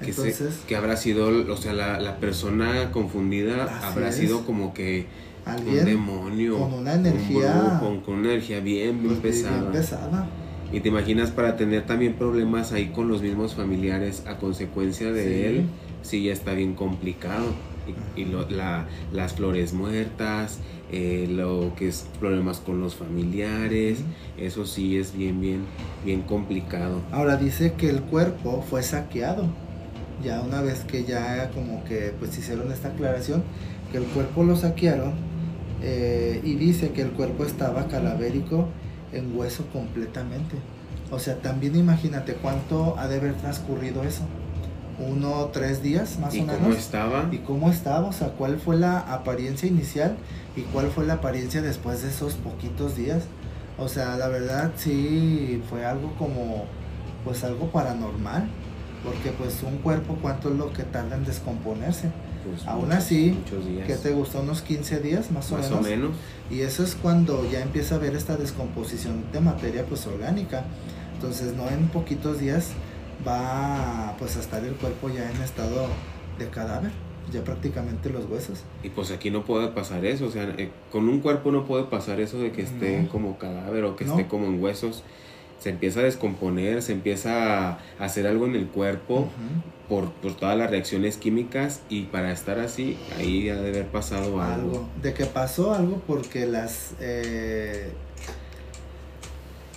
Entonces, que habrá sido, o sea, la persona confundida habrá sido como que un demonio. Con una energía. Con una energía bien pesada. Bien pesada. Y te imaginas para tener también problemas ahí con los mismos familiares a consecuencia de él. Sí, ya está bien complicado. Y las flores muertas, lo que es problemas con los familiares, eso sí es bien complicado. Ahora dice que el cuerpo fue saqueado. Ya una vez que ya como que pues hicieron esta aclaración, que el cuerpo lo saquearon, y dice que el cuerpo estaba cadavérico en hueso completamente. O sea, también imagínate cuánto ha de haber transcurrido eso. 1 o 3 días más o menos. ¿Y cómo estaba? O sea, ¿cuál fue la apariencia inicial y cuál fue la apariencia después de esos poquitos días? O sea, la verdad sí fue algo como, pues algo paranormal, porque pues un cuerpo, ¿cuánto es lo que tarda en descomponerse? Pues aún así, muchos días. ¿Qué te gustó? ¿Unos 15 días más o menos? Y eso es cuando ya empieza a haber esta descomposición de materia pues orgánica. Entonces no en poquitos días va pues a estar el cuerpo ya en estado de cadáver, ya prácticamente los huesos. Y pues aquí no puede pasar eso, o sea, con un cuerpo no puede pasar eso de que esté como cadáver o que esté como en huesos. Se empieza a descomponer, se empieza a hacer algo en el cuerpo por todas las reacciones químicas, y para estar así, ahí ha de haber pasado algo. De que pasó algo porque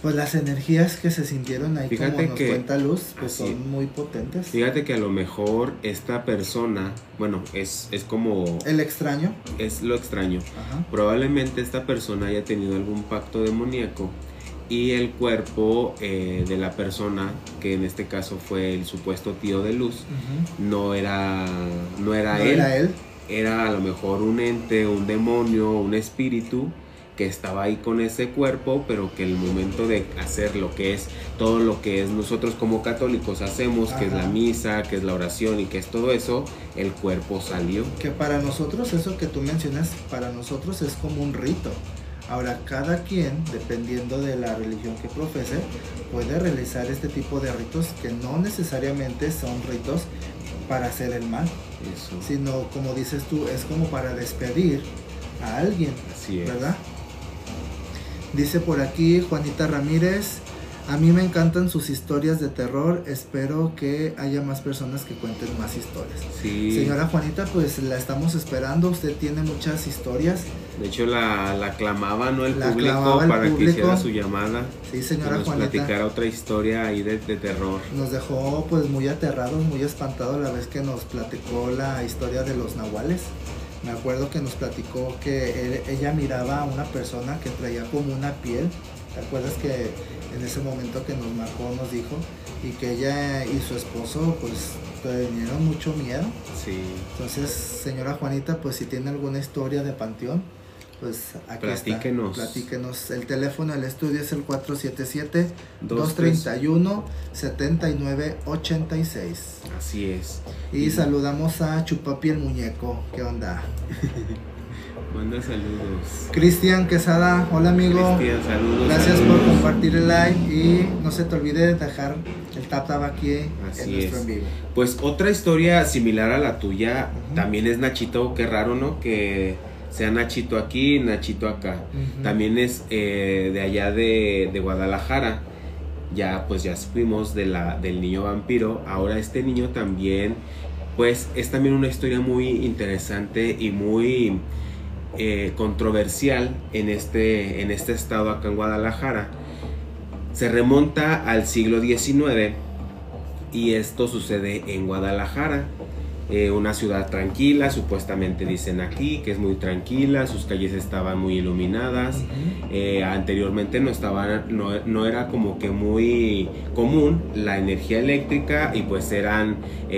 pues las energías que se sintieron ahí, fíjate, como nos cuenta Luz, pues son muy potentes. Fíjate que a lo mejor esta persona, bueno, es como... el extraño. Es lo extraño. Probablemente esta persona haya tenido algún pacto demoníaco y el cuerpo de la persona, que en este caso fue el supuesto tío de Luz, no era él. Era a lo mejor un ente, un demonio, un espíritu que estaba ahí con ese cuerpo, pero que el momento de hacer lo que es, todo lo que es nosotros como católicos hacemos, que es la misa, que es la oración y que es todo eso, el cuerpo salió. Que para nosotros, eso que tú mencionas, para nosotros es como un rito. Ahora, cada quien, dependiendo de la religión que profese, puede realizar este tipo de ritos que no necesariamente son ritos para hacer el mal, sino, como dices tú, es como para despedir a alguien. Así es. ¿Verdad? Dice por aquí Juanita Ramírez, A mí me encantan sus historias de terror, espero que haya más personas que cuenten más historias. Sí. Señora Juanita, pues la estamos esperando, usted tiene muchas historias. De hecho la aclamaba, ¿no? El público para que hiciera su llamada. Sí, señora que nos Juanita. platicara otra historia ahí de terror. Nos dejó pues muy aterrados, muy espantados la vez que nos platicó la historia de los nahuales. Me acuerdo que nos platicó que ella miraba a una persona que traía como una piel. ¿Te acuerdas que en ese momento que nos marcó nos dijo? Y que ella y su esposo pues tenían mucho miedo. Sí. Entonces, señora Juanita, pues si tiene alguna historia de panteón, pues aquí platíquenos. Está. Platíquenos. El teléfono del estudio es el 477-231-7986. Así es. Y saludamos a Chupapi el muñeco. ¿Qué onda? Manda saludos. Cristian Quesada, hola amigo. Cristian, saludos. Gracias por compartir el live y no se te olvide de dejar el tap aquí en nuestro en vivo. Pues otra historia similar a la tuya, también es Nachito, qué raro, ¿no? Que sea Nachito aquí, Nachito acá. También es de allá de Guadalajara. Ya pues ya fuimos del niño vampiro. Ahora este niño también, pues es también una historia muy interesante y muy controversial en este estado acá en Guadalajara. Se remonta al siglo XIX y esto sucede en Guadalajara, una ciudad tranquila, supuestamente dicen aquí que es muy tranquila, sus calles estaban muy iluminadas. Anteriormente no era como que muy común la energía eléctrica y pues eran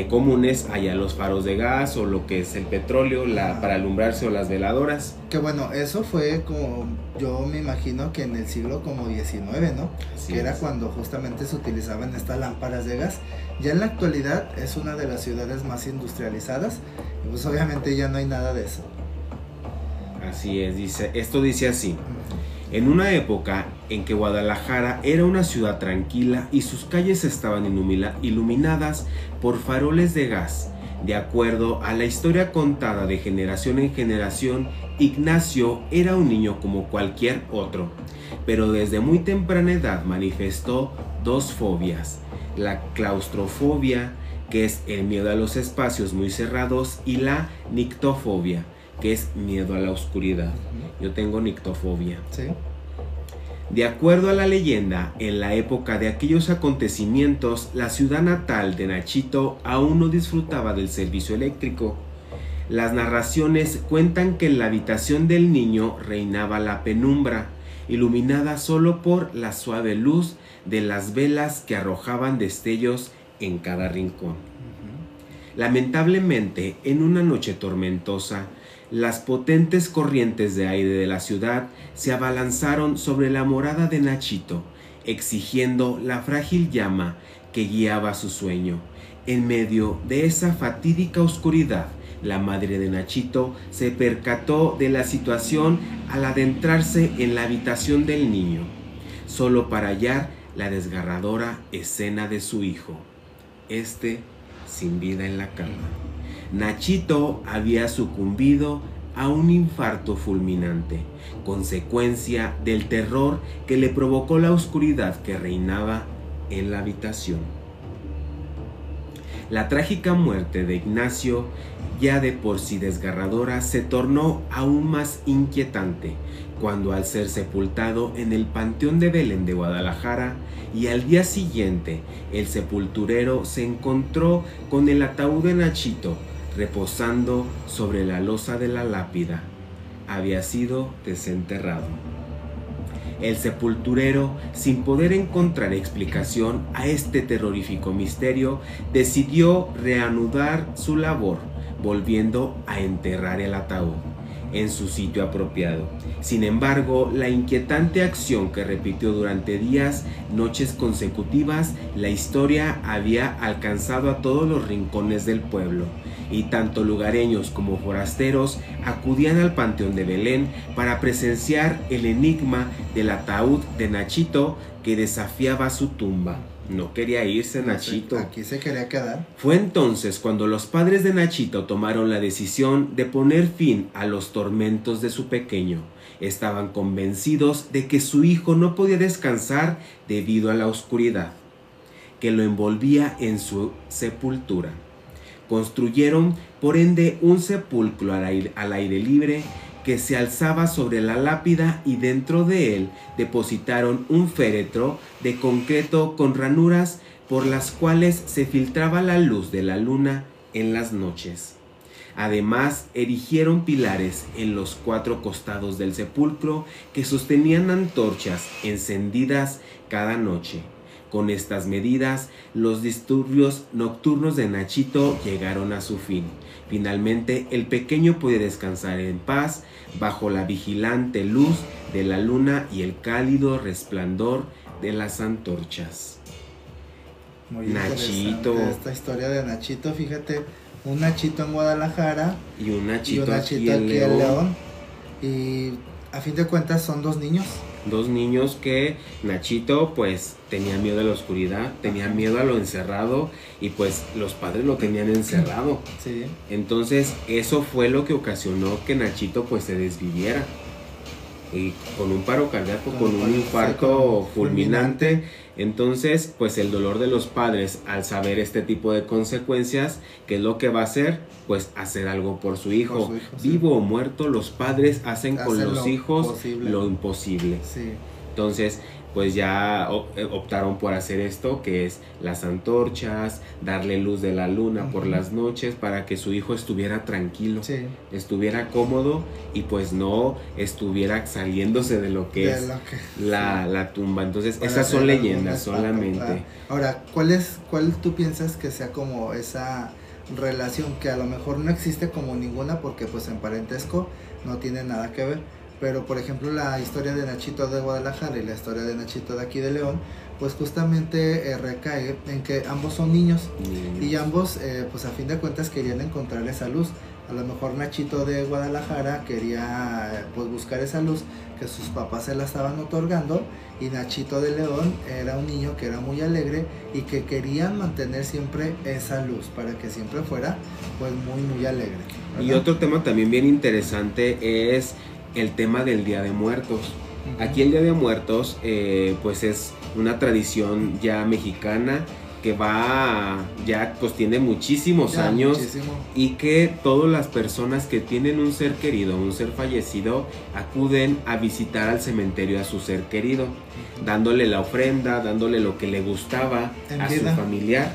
comunes allá los faros de gas o lo que es el petróleo para alumbrarse o las veladoras. Que bueno, eso fue como, yo me imagino que en el siglo como XIX, ¿no? Así que era es. Cuando justamente se utilizaban estas lámparas de gas. Ya en la actualidad es una de las ciudades más industrializadas y pues obviamente ya no hay nada de eso. Así es, esto dice así. En una época en que Guadalajara era una ciudad tranquila y sus calles estaban iluminadas por faroles de gas, de acuerdo a la historia contada de generación en generación, Ignacio era un niño como cualquier otro, pero desde muy temprana edad manifestó dos fobias: la claustrofobia, que es el miedo a los espacios muy cerrados, y la nictofobia, que es miedo a la oscuridad. Yo tengo nictofobia. Sí. De acuerdo a la leyenda, en la época de aquellos acontecimientos, la ciudad natal de Nachito aún no disfrutaba del servicio eléctrico. Las narraciones cuentan que en la habitación del niño reinaba la penumbra, iluminada solo por la suave luz de las velas que arrojaban destellos en cada rincón. Lamentablemente, en una noche tormentosa, las potentes corrientes de aire de la ciudad se abalanzaron sobre la morada de Nachito, exigiendo la frágil llama que guiaba su sueño. En medio de esa fatídica oscuridad, la madre de Nachito se percató de la situación al adentrarse en la habitación del niño, solo para hallar la desgarradora escena de su hijo, sin vida en la cama. Nachito había sucumbido a un infarto fulminante, consecuencia del terror que le provocó la oscuridad que reinaba en la habitación. La trágica muerte de Ignacio, ya de por sí desgarradora, se tornó aún más inquietante cuando, al ser sepultado en el Panteón de Belén de Guadalajara, y al día siguiente el sepulturero se encontró con el ataúd de Nachito reposando sobre la losa de la lápida, había sido desenterrado. El sepulturero, sin poder encontrar explicación a este terrorífico misterio, decidió reanudar su labor, volviendo a enterrar el ataúd en su sitio apropiado. Sin embargo, la inquietante acción que repitió durante días, noches consecutivas, la historia había alcanzado a todos los rincones del pueblo, y tanto lugareños como forasteros acudían al Panteón de Belén para presenciar el enigma del ataúd de Nachito que desafiaba su tumba. No quería irse Nachito. Aquí se quería quedar. Fue entonces cuando los padres de Nachito tomaron la decisión de poner fin a los tormentos de su pequeño. Estaban convencidos de que su hijo no podía descansar debido a la oscuridad que lo envolvía en su sepultura. Construyeron, por ende, un sepulcro al aire libre que se alzaba sobre la lápida, y dentro de él depositaron un féretro de concreto con ranuras por las cuales se filtraba la luz de la luna en las noches. Además, erigieron pilares en los 4 costados del sepulcro que sostenían antorchas encendidas cada noche. Con estas medidas, los disturbios nocturnos de Nachito llegaron a su fin. Finalmente, el pequeño puede descansar en paz bajo la vigilante luz de la luna y el cálido resplandor de las antorchas. Muy Nachito. Esta historia de Nachito, fíjate, un Nachito en Guadalajara y un Nachito aquí en en León. Y a fin de cuentas son 2 niños. 2 niños que Nachito pues tenía miedo a la oscuridad, tenía miedo a lo encerrado, y pues los padres lo tenían encerrado. Sí. Entonces eso fue lo que ocasionó que Nachito pues se desviviera. Y con un paro cardíaco, con un infarto fulminante. Entonces pues el dolor de los padres al saber este tipo de consecuencias, ¿qué es lo que va a hacer? Pues hacer algo por su hijo. Vivo o muerto, los padres hacen con los hijos lo imposible. Sí. Entonces pues ya optaron por hacer esto, que es las antorchas, darle luz de la luna por las noches para que su hijo estuviera tranquilo, estuviera cómodo y pues no estuviera saliéndose de lo que es la tumba. Entonces esas son leyendas solamente. Ahora, ¿cuál tú piensas que sea como esa relación que a lo mejor no existe como ninguna, porque pues en parentesco no tiene nada que ver? Pero por ejemplo la historia de Nachito de Guadalajara y la historia de Nachito de aquí de León, pues justamente recae en que ambos son niños. Y ambos pues a fin de cuentas querían encontrar esa luz. A lo mejor Nachito de Guadalajara quería pues buscar esa luz que sus papás se la estaban otorgando, y Nachito de León era un niño que era muy alegre y que quería mantener siempre esa luz para que siempre fuera pues muy alegre, ¿verdad? Y otro tema también bien interesante es el tema del Día de Muertos. Aquí el Día de Muertos pues es una tradición ya mexicana que ya pues tiene muchísimos años, y que todas las personas que tienen un ser querido, un ser fallecido, acuden a visitar al cementerio a su ser querido, dándole la ofrenda, dándole lo que le gustaba a su familiar.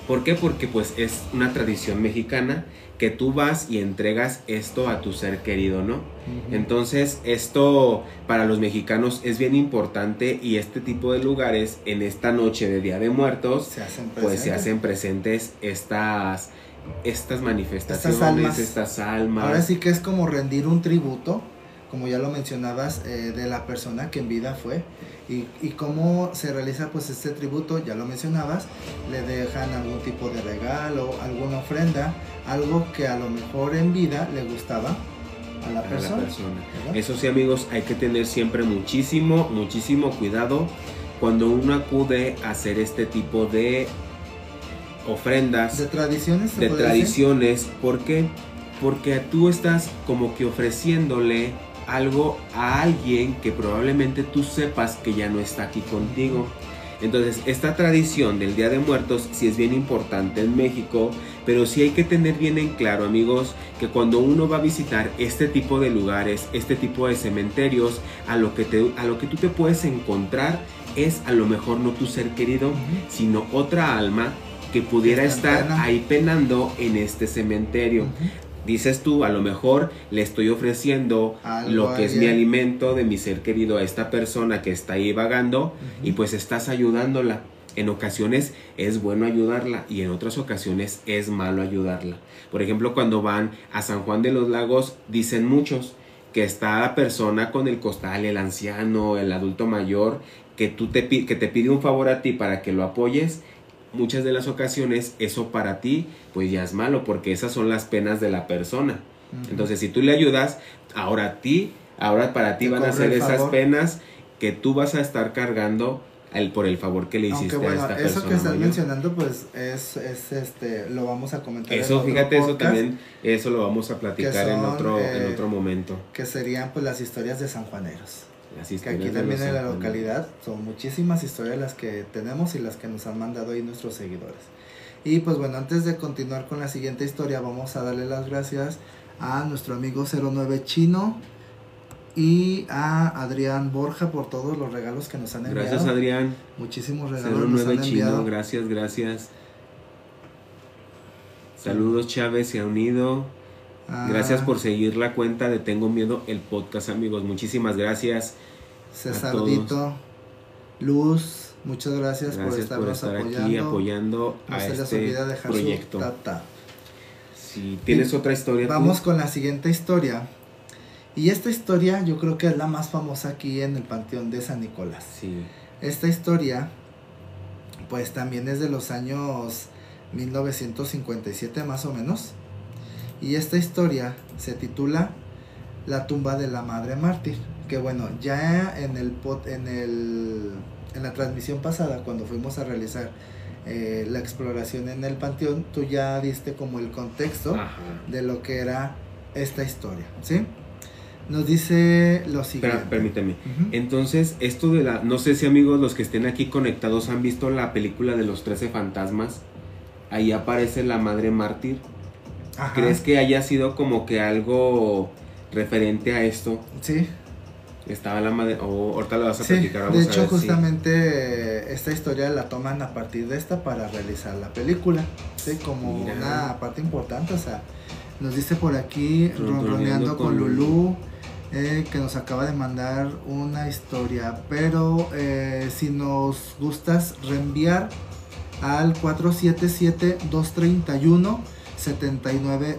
¿Por qué? Porque pues es una tradición mexicana que tú vas y entregas esto a tu ser querido, ¿no? Entonces esto para los mexicanos es bien importante, y este tipo de lugares en esta noche de Día de Muertos se hacen presentes estas manifestaciones, estas almas. Ahora sí que es como rendir un tributo, como ya lo mencionabas, de la persona que en vida fue. Y cómo se realiza pues este tributo, ya lo mencionabas, le dejan algún tipo de regalo, alguna ofrenda, algo que a lo mejor en vida le gustaba a la persona. Eso sí, amigos, hay que tener siempre muchísimo cuidado cuando uno acude a hacer este tipo de ofrendas, de tradiciones. De tradiciones. ¿Por qué? Porque tú estás como que ofreciéndole algo a alguien que probablemente tú sepas que ya no está aquí contigo. Entonces esta tradición del Día de Muertos sí es bien importante en México, pero sí hay que tener bien en claro, amigos, que cuando uno va a visitar este tipo de lugares, este tipo de cementerios, a lo que tú te puedes encontrar es a lo mejor no tu ser querido, sino otra alma que pudiera estar ahí penando en este cementerio. Dices tú, a lo mejor le estoy ofreciendo lo que es mi alimento de mi ser querido a esta persona que está ahí vagando, y pues estás ayudándola. En ocasiones es bueno ayudarla y en otras ocasiones es malo ayudarla. Por ejemplo, cuando van a San Juan de los Lagos, dicen muchos que está la persona con el costal, el anciano, el adulto mayor, que te pide un favor a ti para que lo apoyes. Muchas de las ocasiones eso para ti pues ya es malo, porque esas son las penas de la persona. Entonces si tú le ayudas, ahora para ti van a ser esas penas que tú vas a estar cargando por el favor que le hiciste. Aunque bueno, a esta eso persona que estás mayor. mencionando pues es lo vamos a comentar Eso, en otro fíjate, eso podcast, también, eso lo vamos a platicar que son, en otro momento. que serían pues las historias de sanjuaneros. Las Que historias aquí de también los en la sanjuaneros. localidad son muchísimas historias las que tenemos y las que nos han mandado ahí nuestros seguidores. Y pues bueno, antes de continuar con la siguiente historia, vamos a darle las gracias a nuestro amigo 09 Chino y a Adrián Borja por todos los regalos que nos han enviado. Gracias, Adrián. Muchísimos regalos nos 09 han Chino, enviado. gracias. Saludos, Chávez, se ha unido. Gracias por seguir la cuenta de Tengo Miedo, el podcast, amigos. Muchísimas gracias. Cesardito, Luz, muchas gracias por Gracias por estarnos estar apoyando. aquí apoyando No a se les este olvide dejar proyecto. su tata. Si tienes otra historia, Vamos tú? con la siguiente historia. Y esta historia yo creo que es la más famosa aquí en el Panteón de San Nicolás. Sí. Esta historia pues también es de los años 1957 más o menos. Y esta historia se titula La tumba de la madre mártir. Que bueno, ya en la transmisión pasada, cuando fuimos a realizar la exploración en el panteón, tú ya diste como el contexto Ajá. de lo que era esta historia, ¿sí? Nos dice lo siguiente. Espera, permíteme. Ujú. Entonces, esto de la... No sé si, amigos, los que estén aquí conectados han visto la película de los 13 fantasmas. Ahí aparece la madre mártir. Ajá. ¿Crees que haya sido como que algo referente a esto? Sí. Estaba la madre... O ahorita lo vas a Sí, platicar. de Vamos a hecho ver si- justamente esta historia la toman a partir de esta para realizar la película, ¿sí? Como Mira. una parte importante, o sea, nos dice por aquí Ronroneando Ronroneando con con Lulú, que nos acaba de mandar una historia, pero si nos gustas reenviar al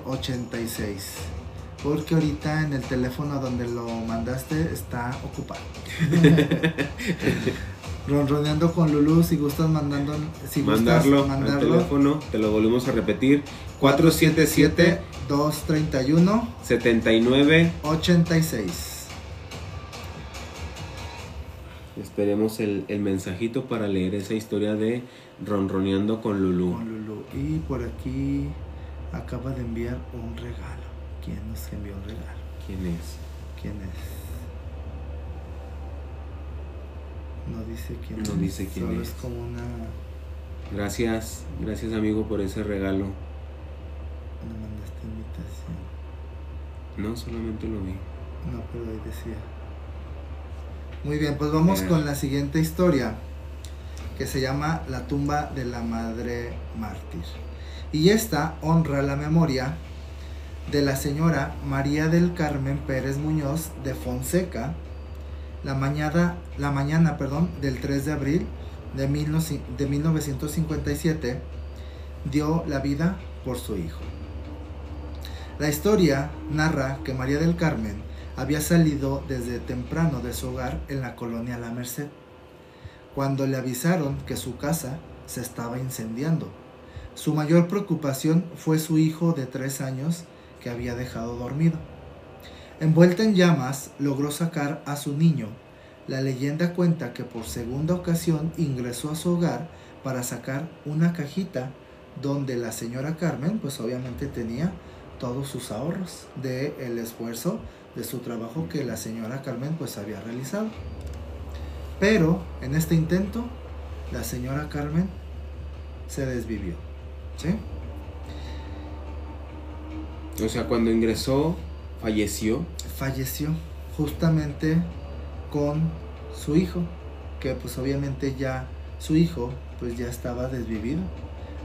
477-231-7986. Porque ahorita en el teléfono donde lo mandaste está ocupado. Ronroneando con Lulú, si gustas mandarlo al mandarlo teléfono, te lo volvemos a repetir, 477 231 79. 86. Esperemos el mensajito para leer esa historia de Ronroneando con Lulú. Con Lulú. Y por aquí acaba de enviar un regalo. ¿Quién nos envió un regalo? ¿Quién es? ¿Quién es? No dice quién No es. dice quién Solo es. es como una... Gracias amigo por ese regalo. No mandaste invitación. No, solamente lo vi. No, pero ahí decía. Muy bien, pues vamos Mira. con la siguiente historia, que se llama La tumba de la madre mártir. Y esta honra la memoria de la señora María del Carmen Pérez Muñoz de Fonseca. La mañana del 3 de abril de 1957 dio la vida por su hijo. La historia narra que María del Carmen había salido desde temprano de su hogar en la colonia La Merced, cuando le avisaron que su casa se estaba incendiando. Su mayor preocupación fue su hijo de 3 años que había dejado dormido. Envuelta en llamas, logró sacar a su niño. La leyenda cuenta que por segunda ocasión ingresó a su hogar para sacar una cajita donde la señora Carmen, pues obviamente tenía todos sus ahorros del esfuerzo de su trabajo que la señora Carmen pues había realizado. Pero en este intento, la señora Carmen se desvivió, ¿sí? O sea, cuando ingresó, falleció. Falleció justamente con su hijo, que pues obviamente ya su hijo pues ya estaba desvivido.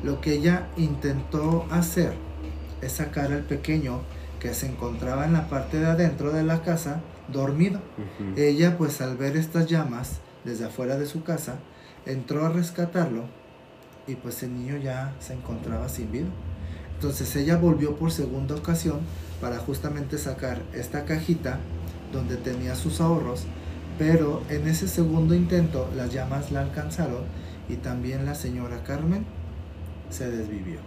Lo que ella intentó hacer es sacar al pequeño que se encontraba en la parte de adentro de la casa dormido. Ujú. Ella pues al ver estas llamas desde afuera de su casa entró a rescatarlo y pues el niño ya se encontraba sin vida. Entonces ella volvió por segunda ocasión para justamente sacar esta cajita donde tenía sus ahorros, pero en ese segundo intento las llamas la alcanzaron y también la señora Carmen se desvivió.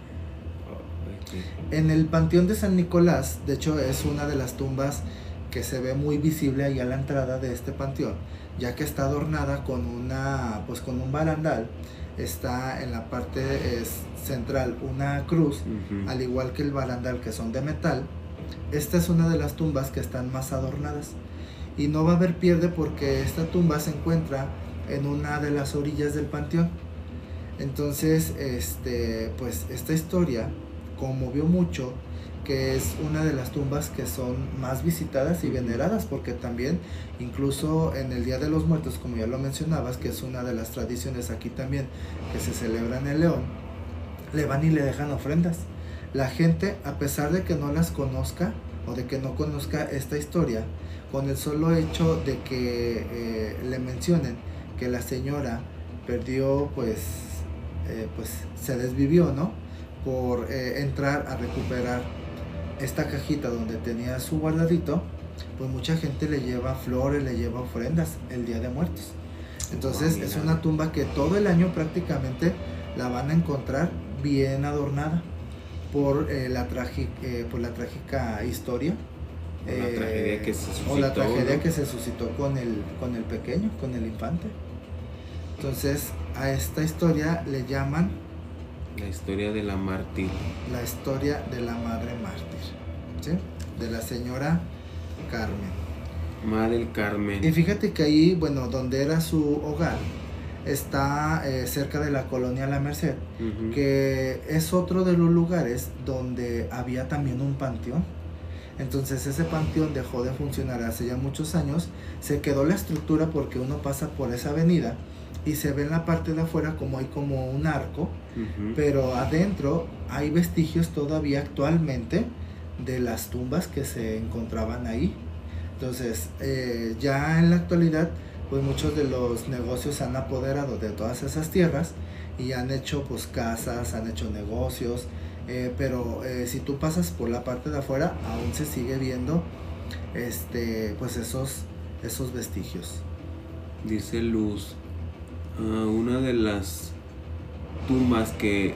Ok. En el Panteón de San Nicolás, de hecho es una de las tumbas que se ve muy visible ahí a la entrada de este panteón, ya que está adornada con con un barandal. Está en la parte central una cruz, al igual que el barandal, que son de metal. Esta es una de las tumbas que están más adornadas y no va a haber pierde porque esta tumba se encuentra en una de las orillas del panteón. Entonces pues esta historia conmovió mucho, que es una de las tumbas que son más visitadas y veneradas, porque también incluso en el Día de los Muertos, como ya lo mencionabas, que es una de las tradiciones aquí también que se celebra en el León, le van y le dejan ofrendas. La gente, a pesar de que no las conozca o de que no conozca esta historia, con el solo hecho de que le mencionen que la señora perdió, pues se desvivió, ¿no? Por entrar a recuperar esta cajita donde tenía su guardadito, pues mucha gente le lleva flores, le lleva ofrendas el Día de Muertos. Entonces es una tumba que todo el año prácticamente la van a encontrar bien adornada por la trágica historia, la tragedia que se suscitó, o la tragedia, ¿no?, que se suscitó con el pequeño, con el infante. Entonces a esta historia le llaman la historia de la mártir. La historia de la madre mártir, ¿sí? De la señora Carmen. Madre Carmen. Y fíjate que ahí, bueno, donde era su hogar, está cerca de la colonia La Merced, que es otro de los lugares donde había también un panteón. Entonces ese panteón dejó de funcionar hace ya muchos años. Se quedó la estructura porque uno pasa por esa avenida y se ve en la parte de afuera como hay como un arco, pero adentro hay vestigios todavía actualmente de las tumbas que se encontraban ahí. Entonces ya en la actualidad, pues muchos de los negocios se han apoderado de todas esas tierras y han hecho pues casas, han hecho negocios, pero si tú pasas por la parte de afuera aún se sigue viendo pues esos vestigios. Dice Luz, una de las tumbas que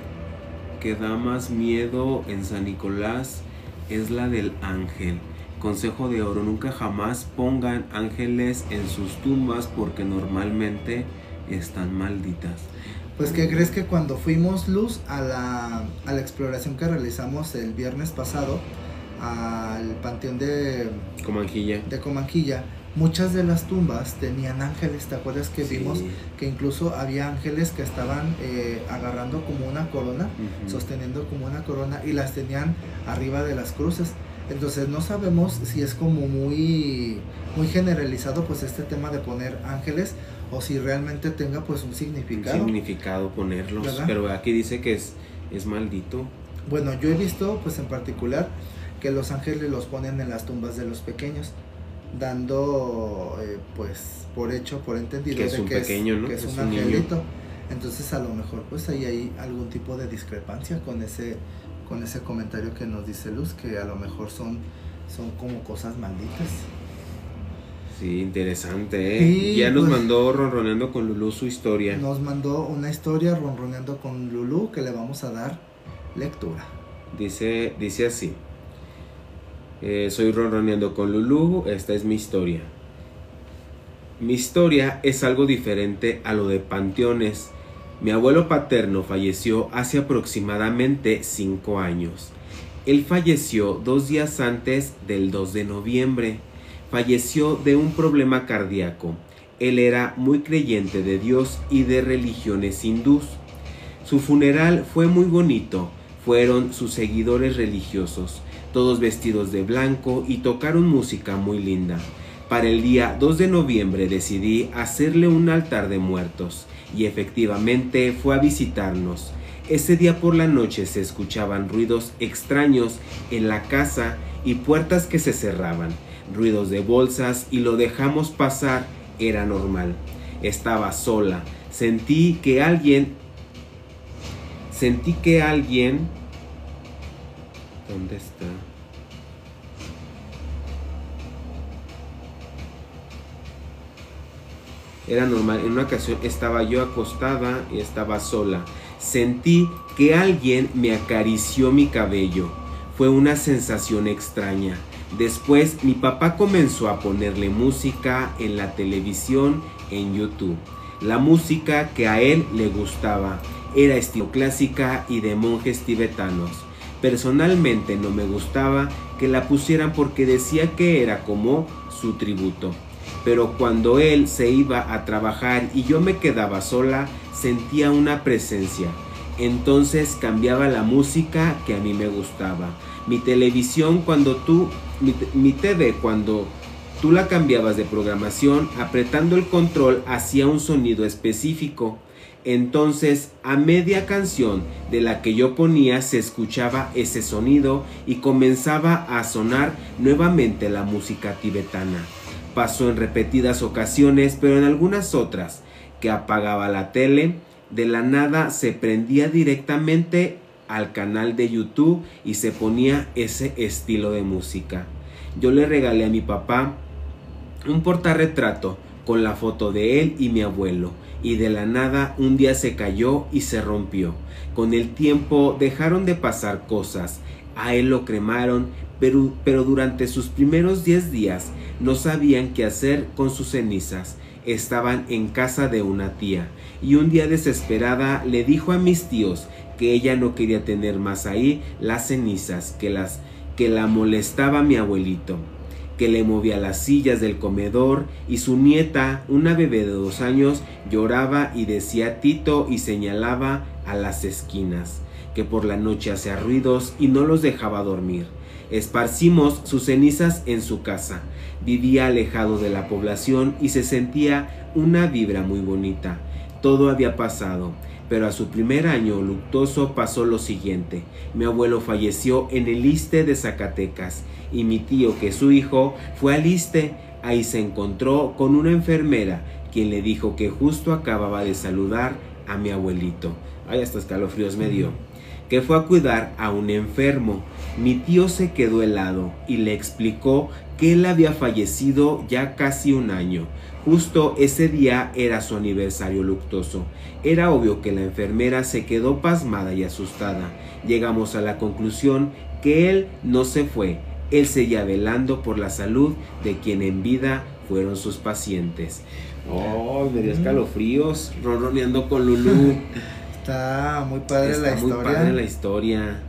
da más miedo en San Nicolás es la del ángel. Consejo de oro: nunca jamás pongan ángeles en sus tumbas porque normalmente están malditas. Pues ¿qué crees? Que cuando fuimos, Luz, a la exploración que realizamos el viernes pasado al panteón de Comanjilla, muchas de las tumbas tenían ángeles. ¿Te acuerdas que vimos que incluso había ángeles que estaban agarrando como una corona, sosteniendo como una corona, y las tenían arriba de las cruces? Entonces no sabemos si es como muy generalizado pues este tema de poner ángeles, o si realmente tenga pues un significado. Un significado ponerlos, ¿verdad? Pero aquí dice que es maldito. Bueno, yo he visto pues en particular que los ángeles los ponen en las tumbas de los pequeños, dando pues por entendido que es un pequeño, ¿no? Que es un angelito. Niño. Entonces a lo mejor pues ahí hay algún tipo de discrepancia con ese comentario que nos dice Luz, que a lo mejor son como cosas malditas. Sí, interesante, ¿eh? Y ya nos mandó Ronroneando con Lulú su historia. Nos mandó una historia, Ronroneando con Lulú, que le vamos a dar lectura. Dice así: soy Ronroneando con Lulú, esta es mi historia. Mi historia es algo diferente a lo de panteones. Mi abuelo paterno falleció hace aproximadamente 5 años. Él falleció 2 días antes del 2 de noviembre. Falleció de un problema cardíaco. Él era muy creyente de Dios y de religiones hindús. Su funeral fue muy bonito. Fueron sus seguidores religiosos, todos vestidos de blanco, y tocaron música muy linda. Para el día 2 de noviembre decidí hacerle un altar de muertos, y efectivamente fue a visitarnos. Ese día por la noche se escuchaban ruidos extraños en la casa y puertas que se cerraban, ruidos de bolsas, y lo dejamos pasar. Era normal. Estaba sola. Sentí que alguien... ¿Dónde está? Era normal. En una ocasión estaba yo acostada y estaba sola. Sentí que alguien me acarició mi cabello. Fue una sensación extraña. Después mi papá comenzó a ponerle música en la televisión, en YouTube. La música que a él le gustaba era estilo clásica y de monjes tibetanos. Personalmente no me gustaba que la pusieran porque decía que era como su tributo. Pero cuando él se iba a trabajar y yo me quedaba sola, sentía una presencia. Entonces cambiaba la música que a mí me gustaba. Mi televisión mi TV cuando tú la cambiabas de programación, apretando el control hacía un sonido específico. Entonces a media canción de la que yo ponía se escuchaba ese sonido y comenzaba a sonar nuevamente la música tibetana. Pasó en repetidas ocasiones, pero en algunas otras, que apagaba la tele, de la nada se prendía directamente al canal de YouTube y se ponía ese estilo de música. Yo le regalé a mi papá un portarretrato con la foto de él y mi abuelo, y de la nada un día se cayó y se rompió. Con el tiempo dejaron de pasar cosas, a él lo cremaron, pero durante sus primeros 10 días no sabían qué hacer con sus cenizas. Estaban en casa de una tía, y un día desesperada le dijo a mis tíos que ella no quería tener más ahí las cenizas, que la molestaba mi abuelito, que le movía las sillas del comedor, y su nieta, una bebé de 2 años, lloraba y decía Tito y señalaba a las esquinas, que por la noche hacía ruidos y no los dejaba dormir. Esparcimos sus cenizas en su casa. Vivía alejado de la población y se sentía una vibra muy bonita. Todo había pasado, pero a su primer año luctuoso pasó lo siguiente. Mi abuelo falleció en el ISSSTE de Zacatecas y mi tío, que es su hijo, fue al ISSSTE. Ahí se encontró con una enfermera, quien le dijo que justo acababa de saludar a mi abuelito. Ay, hasta escalofríos me dio. Que fue a cuidar a un enfermo. Mi tío se quedó helado y le explicó que él había fallecido ya casi 1 año. Justo ese día era su aniversario luctuoso. Era obvio que la enfermera se quedó pasmada y asustada. Llegamos a la conclusión que él no se fue. Él seguía velando por la salud de quien en vida fueron sus pacientes. Oh, me dio escalofríos, ronroneando con Lulú. Está muy padre la historia. Está muy padre la historia.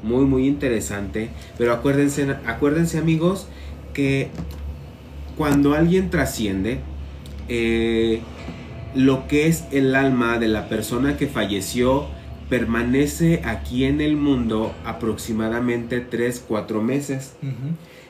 Muy, muy interesante. Pero acuérdense amigos, que cuando alguien trasciende, lo que es el alma de la persona que falleció permanece aquí en el mundo aproximadamente 3-4 meses.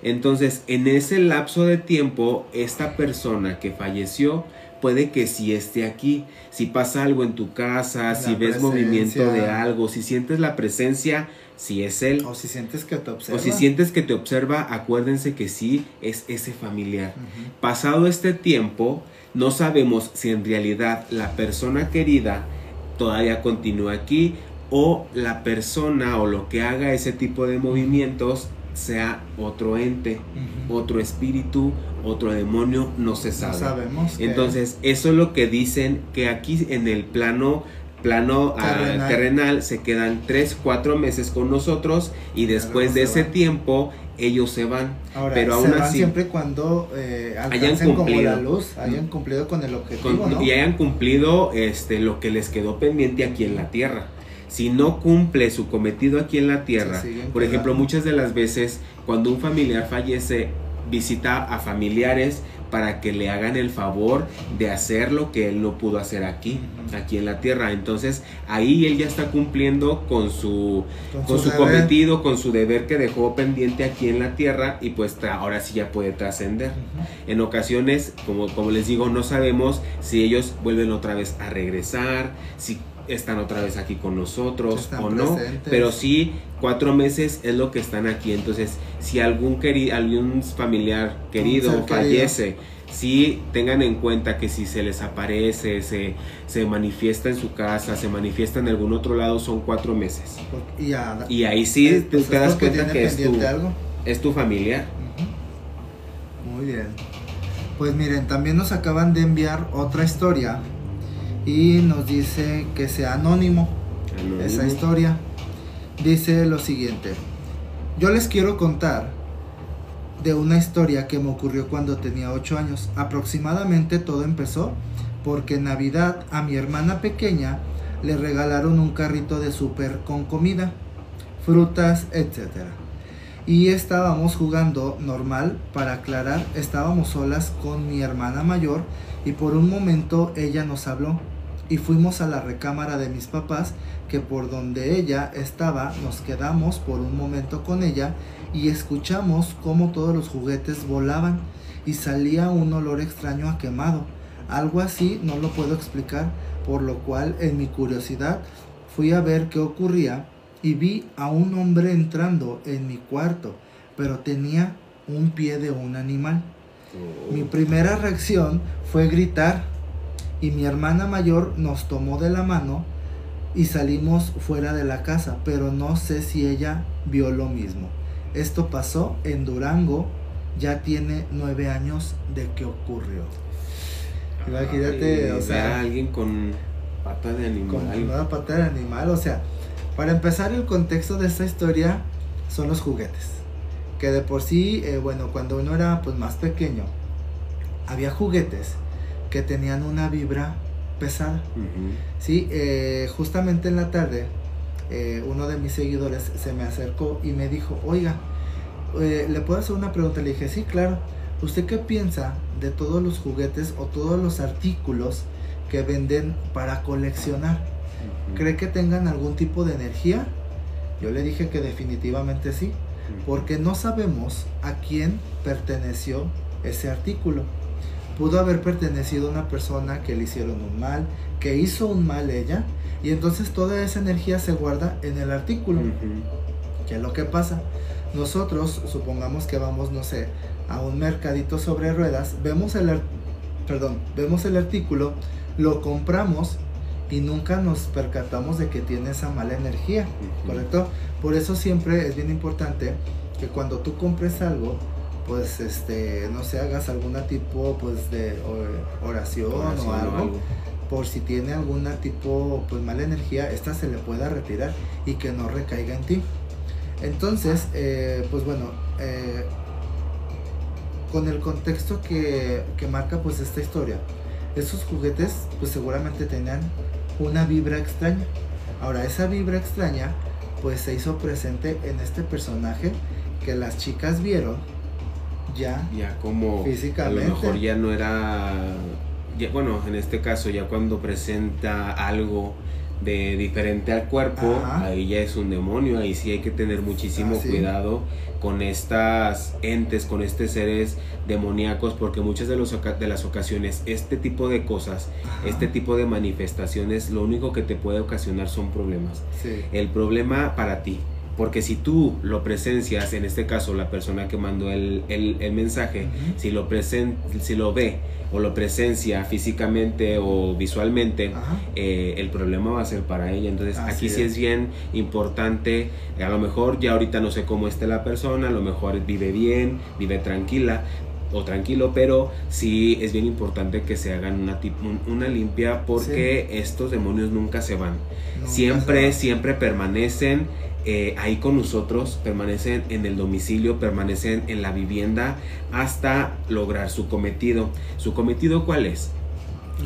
Entonces, en ese lapso de tiempo, esta persona que falleció puede que sí esté aquí. Si pasa algo en tu casa, si ves movimiento de algo, si sientes la presencia, si es él. O si sientes que te observa. O si sientes que te observa, acuérdense que sí es ese familiar. Pasado este tiempo, no sabemos si en realidad la persona querida todavía continúa aquí, o la persona o lo que haga ese tipo de movimientos sea otro ente, otro espíritu, otro demonio, no se sabe. No sabemos. Entonces, eso es lo que dicen, que aquí en el plano terrenal se quedan 3-4 meses con nosotros, y después de ese tiempo ellos se van. Ahora, pero aún se van así, siempre cuando alcancen como la luz, hayan cumplido con el objetivo, ¿no? Y hayan cumplido lo que les quedó pendiente aquí en la tierra. Si no cumple su cometido aquí en la tierra, por ejemplo, muchas de las veces cuando un familiar fallece, visita a familiares para que le hagan el favor de hacer lo que él no pudo hacer aquí en la tierra. Entonces ahí él ya está cumpliendo con su cometido, con su deber que dejó pendiente aquí en la tierra, y pues ahora sí ya puede trascender. En ocasiones, como les digo, no sabemos si ellos vuelven otra vez a regresar, si están otra vez aquí con nosotros o no, pero sí 4 meses es lo que están aquí. Entonces, si algún familiar querido fallece, sí tengan en cuenta que si se les aparece, se manifiesta en su casa, se manifiesta en algún otro lado, son 4 meses. Y ahí sí te das cuenta que es tu familiar. Muy bien. Pues miren, también nos acaban de enviar otra historia y nos dice que sea anónimo. Esa historia dice lo siguiente: yo les quiero contar de una historia que me ocurrió cuando tenía 8 años. Aproximadamente todo empezó porque en Navidad a mi hermana pequeña le regalaron un carrito de súper con comida, frutas, etcétera. Y estábamos jugando normal. Para aclarar, estábamos solas con mi hermana mayor y por un momento ella nos habló y fuimos a la recámara de mis papás, que por donde ella estaba nos quedamos por un momento con ella y escuchamos cómo todos los juguetes volaban y salía un olor extraño a quemado. Algo así no lo puedo explicar, por lo cual en mi curiosidad fui a ver qué ocurría y vi a un hombre entrando en mi cuarto, pero tenía un pie de un animal. Mi primera reacción fue gritar y mi hermana mayor nos tomó de la mano y salimos fuera de la casa, pero no sé si ella vio lo mismo. Esto pasó en Durango, ya tiene 9 años de que ocurrió. Imagínate, Ay, o sea, alguien con pata de animal. con una pata de animal, o sea, para empezar, el contexto de esta historia son los juguetes, que de por sí, bueno, cuando uno era pues más pequeño, había juguetes que tenían una vibra pesada. Sí, justamente en la tarde, uno de mis seguidores se me acercó y me dijo, oiga, ¿le puedo hacer una pregunta? Le dije, sí, claro. ¿Usted qué piensa de todos los juguetes o todos los artículos que venden para coleccionar? ¿Cree que tengan algún tipo de energía? Yo le dije que definitivamente sí, porque no sabemos a quién perteneció ese artículo. Pudo haber pertenecido a una persona que le hicieron un mal, que hizo un mal ella, y entonces toda esa energía se guarda en el artículo. ¿Qué es lo que pasa? Nosotros, supongamos que vamos, no sé, a un mercadito sobre ruedas, vemos el artículo, lo compramos y nunca nos percatamos de que tiene esa mala energía, ¿correcto? Por eso siempre es bien importante que cuando tú compres algo, pues no sé, hagas algún tipo pues de oración o algo, por si tiene alguna tipo pues mala energía, esta se le pueda retirar y que no recaiga en ti. Entonces, pues bueno, con el contexto que marca pues esta historia, esos juguetes pues seguramente tenían una vibra extraña. Ahora, esa vibra extraña pues se hizo presente en este personaje que las chicas vieron ya como físicamente. A lo mejor ya no era, ya, bueno, en este caso ya cuando presenta algo de diferente al cuerpo, ahí ya es un demonio. Ahí sí hay que tener muchísimo cuidado con estas entes, con estos seres demoníacos, porque muchas de las ocasiones este tipo de cosas, este tipo de manifestaciones, lo único que te puede ocasionar son problemas. El problema para ti, porque si tú lo presencias, en este caso la persona que mandó el mensaje, si lo ve o lo presencia físicamente o visualmente, el problema va a ser para ella. Entonces aquí sí es bien importante. A lo mejor ya ahorita no sé cómo esté la persona, a lo mejor vive bien, vive tranquila o tranquilo, pero sí es bien importante que se hagan una limpia, porque estos demonios nunca se van, siempre permanecen ahí con nosotros, permanecen en el domicilio, permanecen en la vivienda hasta lograr su cometido. ¿Su cometido cuál es?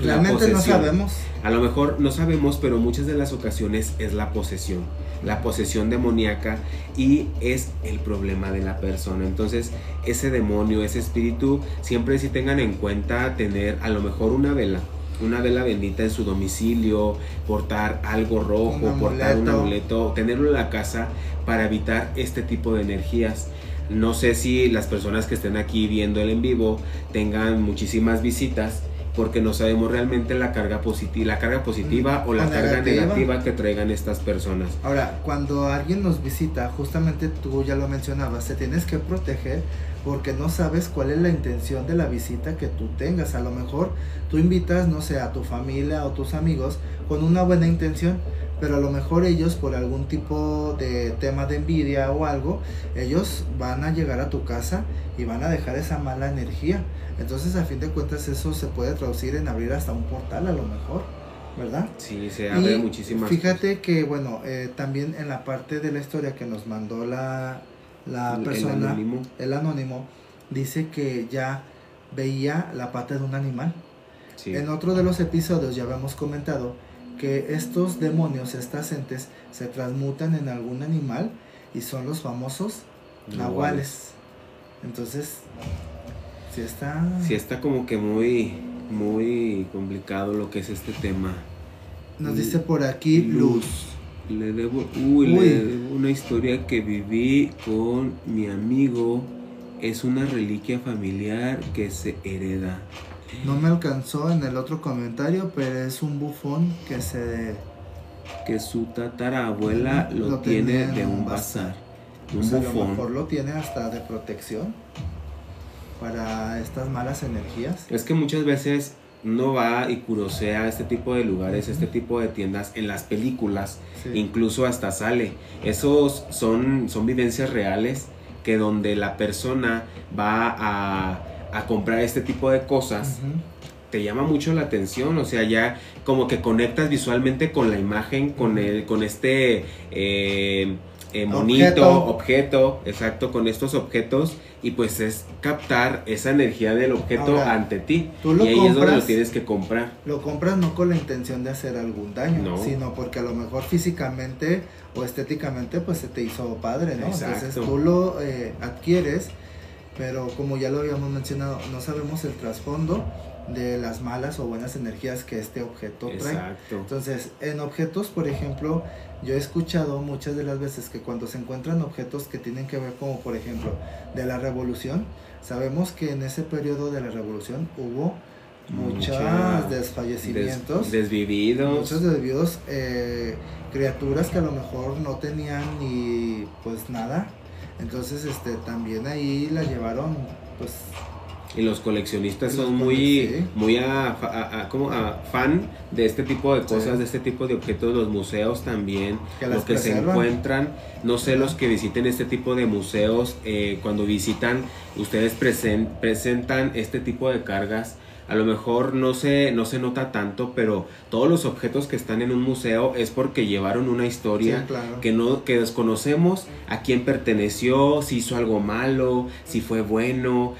Realmente no sabemos. A lo mejor no sabemos, pero muchas de las ocasiones es la posesión demoníaca, y es el problema de la persona. Entonces ese demonio, ese espíritu, siempre sí tengan en cuenta tener a lo mejor una vela bendita en su domicilio, portar algo rojo, portar un amuleto, tenerlo en la casa para evitar este tipo de energías. No sé si las personas que estén aquí viendo el en vivo tengan muchísimas visitas, porque no sabemos realmente la carga positiva o la carga negativa que traigan estas personas. Ahora, cuando alguien nos visita, justamente tú ya lo mencionabas, te tienes que proteger, porque no sabes cuál es la intención de la visita que tú tengas. A lo mejor tú invitas, no sé, a tu familia o tus amigos con una buena intención, pero a lo mejor ellos, por algún tipo de tema de envidia o algo, ellos van a llegar a tu casa y van a dejar esa mala energía. Entonces, a fin de cuentas, eso se puede traducir en abrir hasta un portal, a lo mejor, ¿verdad? Sí, se abre muchísimas fíjate cosas. Que, bueno, también en la parte de la historia que nos mandó la la persona, el anónimo, dice que ya veía la pata de un animal. Sí. En otro de los episodios ya habíamos comentado que estos demonios, estas entes, se transmutan en algún animal y son los famosos nahuales. Entonces, sí está como que muy complicado lo que es este tema. Nos dice por aquí Luz. Le debo una historia que viví con mi amigo. Es una reliquia familiar que se hereda. No me alcanzó en el otro comentario, pero es un bufón que su tatarabuela lo tiene de un bazar. Un bufón. A lo mejor lo tiene hasta de protección para estas malas energías. Es que muchas veces no va y curosea este tipo de lugares, este tipo de tiendas en las películas, incluso hasta sale. Esos son vivencias reales, que donde la persona va a comprar este tipo de cosas, te llama mucho la atención, o sea, ya como que conectas visualmente con la imagen, con este objeto, exacto, con estos objetos, y pues es captar esa energía del objeto. Ahora, ante ti, y ahí es donde lo tienes que comprar. Lo compras no con la intención de hacer algún daño, sino porque a lo mejor físicamente o estéticamente pues se te hizo padre, ¿no? Exacto. Entonces tú lo adquieres, pero como ya lo habíamos mencionado, no sabemos el trasfondo de las malas o buenas energías que este objeto trae. Exacto. Entonces, en objetos, por ejemplo, yo he escuchado muchas de las veces que cuando se encuentran objetos que tienen que ver, como por ejemplo de la revolución, sabemos que en ese periodo de la revolución hubo muchos desfallecimientos, desvividos, criaturas que a lo mejor no tenían ni pues nada. Entonces también ahí la llevaron pues. Y los coleccionistas son muy fan de este tipo de cosas, de este tipo de objetos. Los museos también, los que se encuentran, no sé, los que visiten este tipo de museos, cuando visitan, ustedes presentan este tipo de cargas. A lo mejor no se nota tanto, pero todos los objetos que están en un museo es porque llevaron una historia, que desconocemos a quién perteneció, si hizo algo malo, si fue bueno,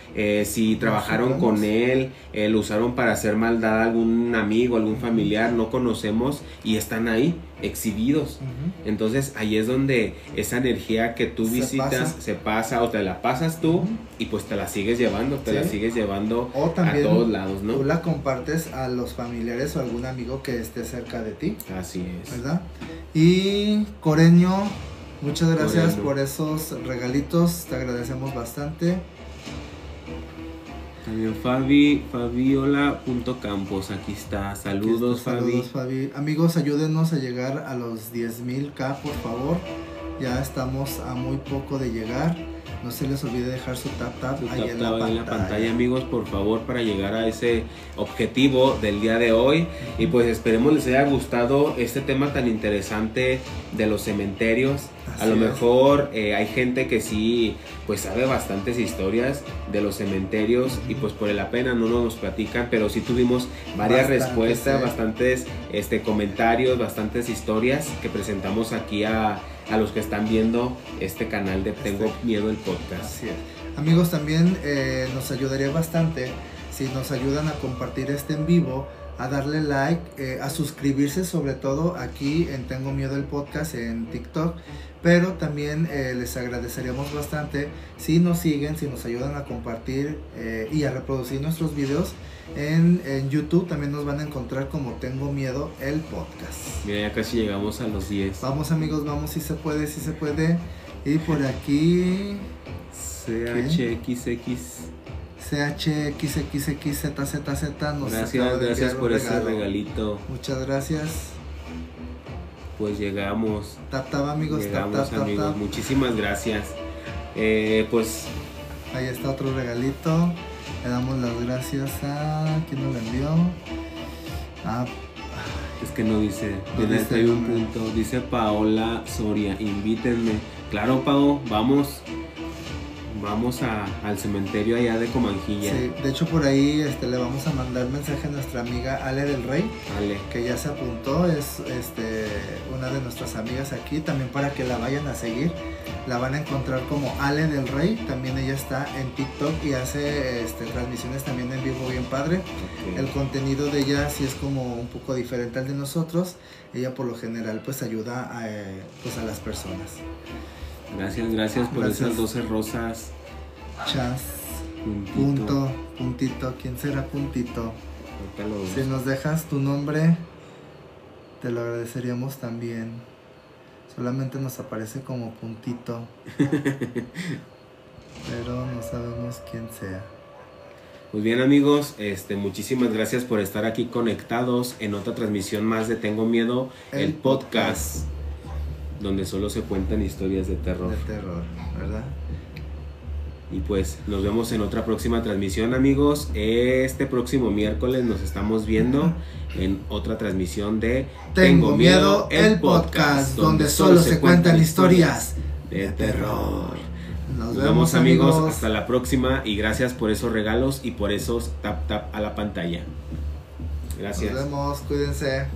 si trabajaron con él, lo usaron para hacer maldad a algún amigo, algún familiar, no conocemos, y están ahí exhibidos. Entonces ahí es donde esa energía que tú visitas se pasa, o te la pasas tú, y pues te la sigues llevando, la sigues llevando o también a todos lados, ¿no? Tú la compartes a los familiares o algún amigo que esté cerca de ti. Así es. ¿Verdad? Y Coreño, muchas gracias por esos regalitos, te agradecemos bastante. También Fabiola.campos, aquí está. Saludos, Fabi. Amigos, ayúdenos a llegar a los 10,000K, por favor. Ya estamos a muy poco de llegar. No se les olvide dejar su tap ahí en la pantalla, amigos, por favor, para llegar a ese objetivo del día de hoy. Y pues esperemos les haya gustado este tema tan interesante de los cementerios. A lo mejor hay gente que sí pues sabe bastantes historias de los cementerios, y pues por la pena no nos platican, pero sí tuvimos varias respuestas, bastantes comentarios, bastantes historias que presentamos aquí a los que están viendo este canal de Tengo Miedo el Podcast. Así es. Amigos, también nos ayudaría bastante si nos ayudan a compartir este en vivo, a darle like, a suscribirse sobre todo aquí en Tengo Miedo el Podcast en TikTok, pero también les agradeceríamos bastante si nos siguen, si nos ayudan a compartir y a reproducir nuestros videos en YouTube. También nos van a encontrar como Tengo Miedo el Podcast. Mira, ya casi llegamos a los 10. Vamos, amigos, vamos, si se puede. Y por aquí CHXXZZZ nos gracias por ese regalito. Muchas gracias. Pues llegamos. Tap, amigos. Llegamos, amigos. Muchísimas gracias. Pues ahí está otro regalito. Le damos las gracias a quien nos lo envió. Es que no dice. Hay un punto. Dice Paola Soria, invítenme. Claro, Pao, vamos. vamos al cementerio allá de Comanjilla. Sí, de hecho por ahí le vamos a mandar mensaje a nuestra amiga Ale del Rey, Ale, que ya se apuntó, es una de nuestras amigas aquí, también para que la vayan a seguir. La van a encontrar como Ale del Rey, también ella está en TikTok y hace transmisiones también en vivo bien padre. okay. El contenido de ella sí es como un poco diferente al de nosotros. Ella por lo general pues ayuda a las personas. Gracias por esas 12 rosas. Chas, puntito, ¿quién será puntito? Si nos dejas tu nombre, te lo agradeceríamos también. Solamente nos aparece como puntito, pero no sabemos quién sea. Pues bien amigos, muchísimas gracias por estar aquí conectados en otra transmisión más de Tengo Miedo, el podcast, donde solo se cuentan historias de terror. De terror, ¿verdad? Y pues nos vemos en otra próxima transmisión amigos. Este próximo miércoles nos estamos viendo en otra transmisión de Tengo Miedo, el podcast, donde solo se cuentan historias de terror. Nos vemos amigos, hasta la próxima y gracias por esos regalos y por esos tap a la pantalla. Gracias. Nos vemos, cuídense.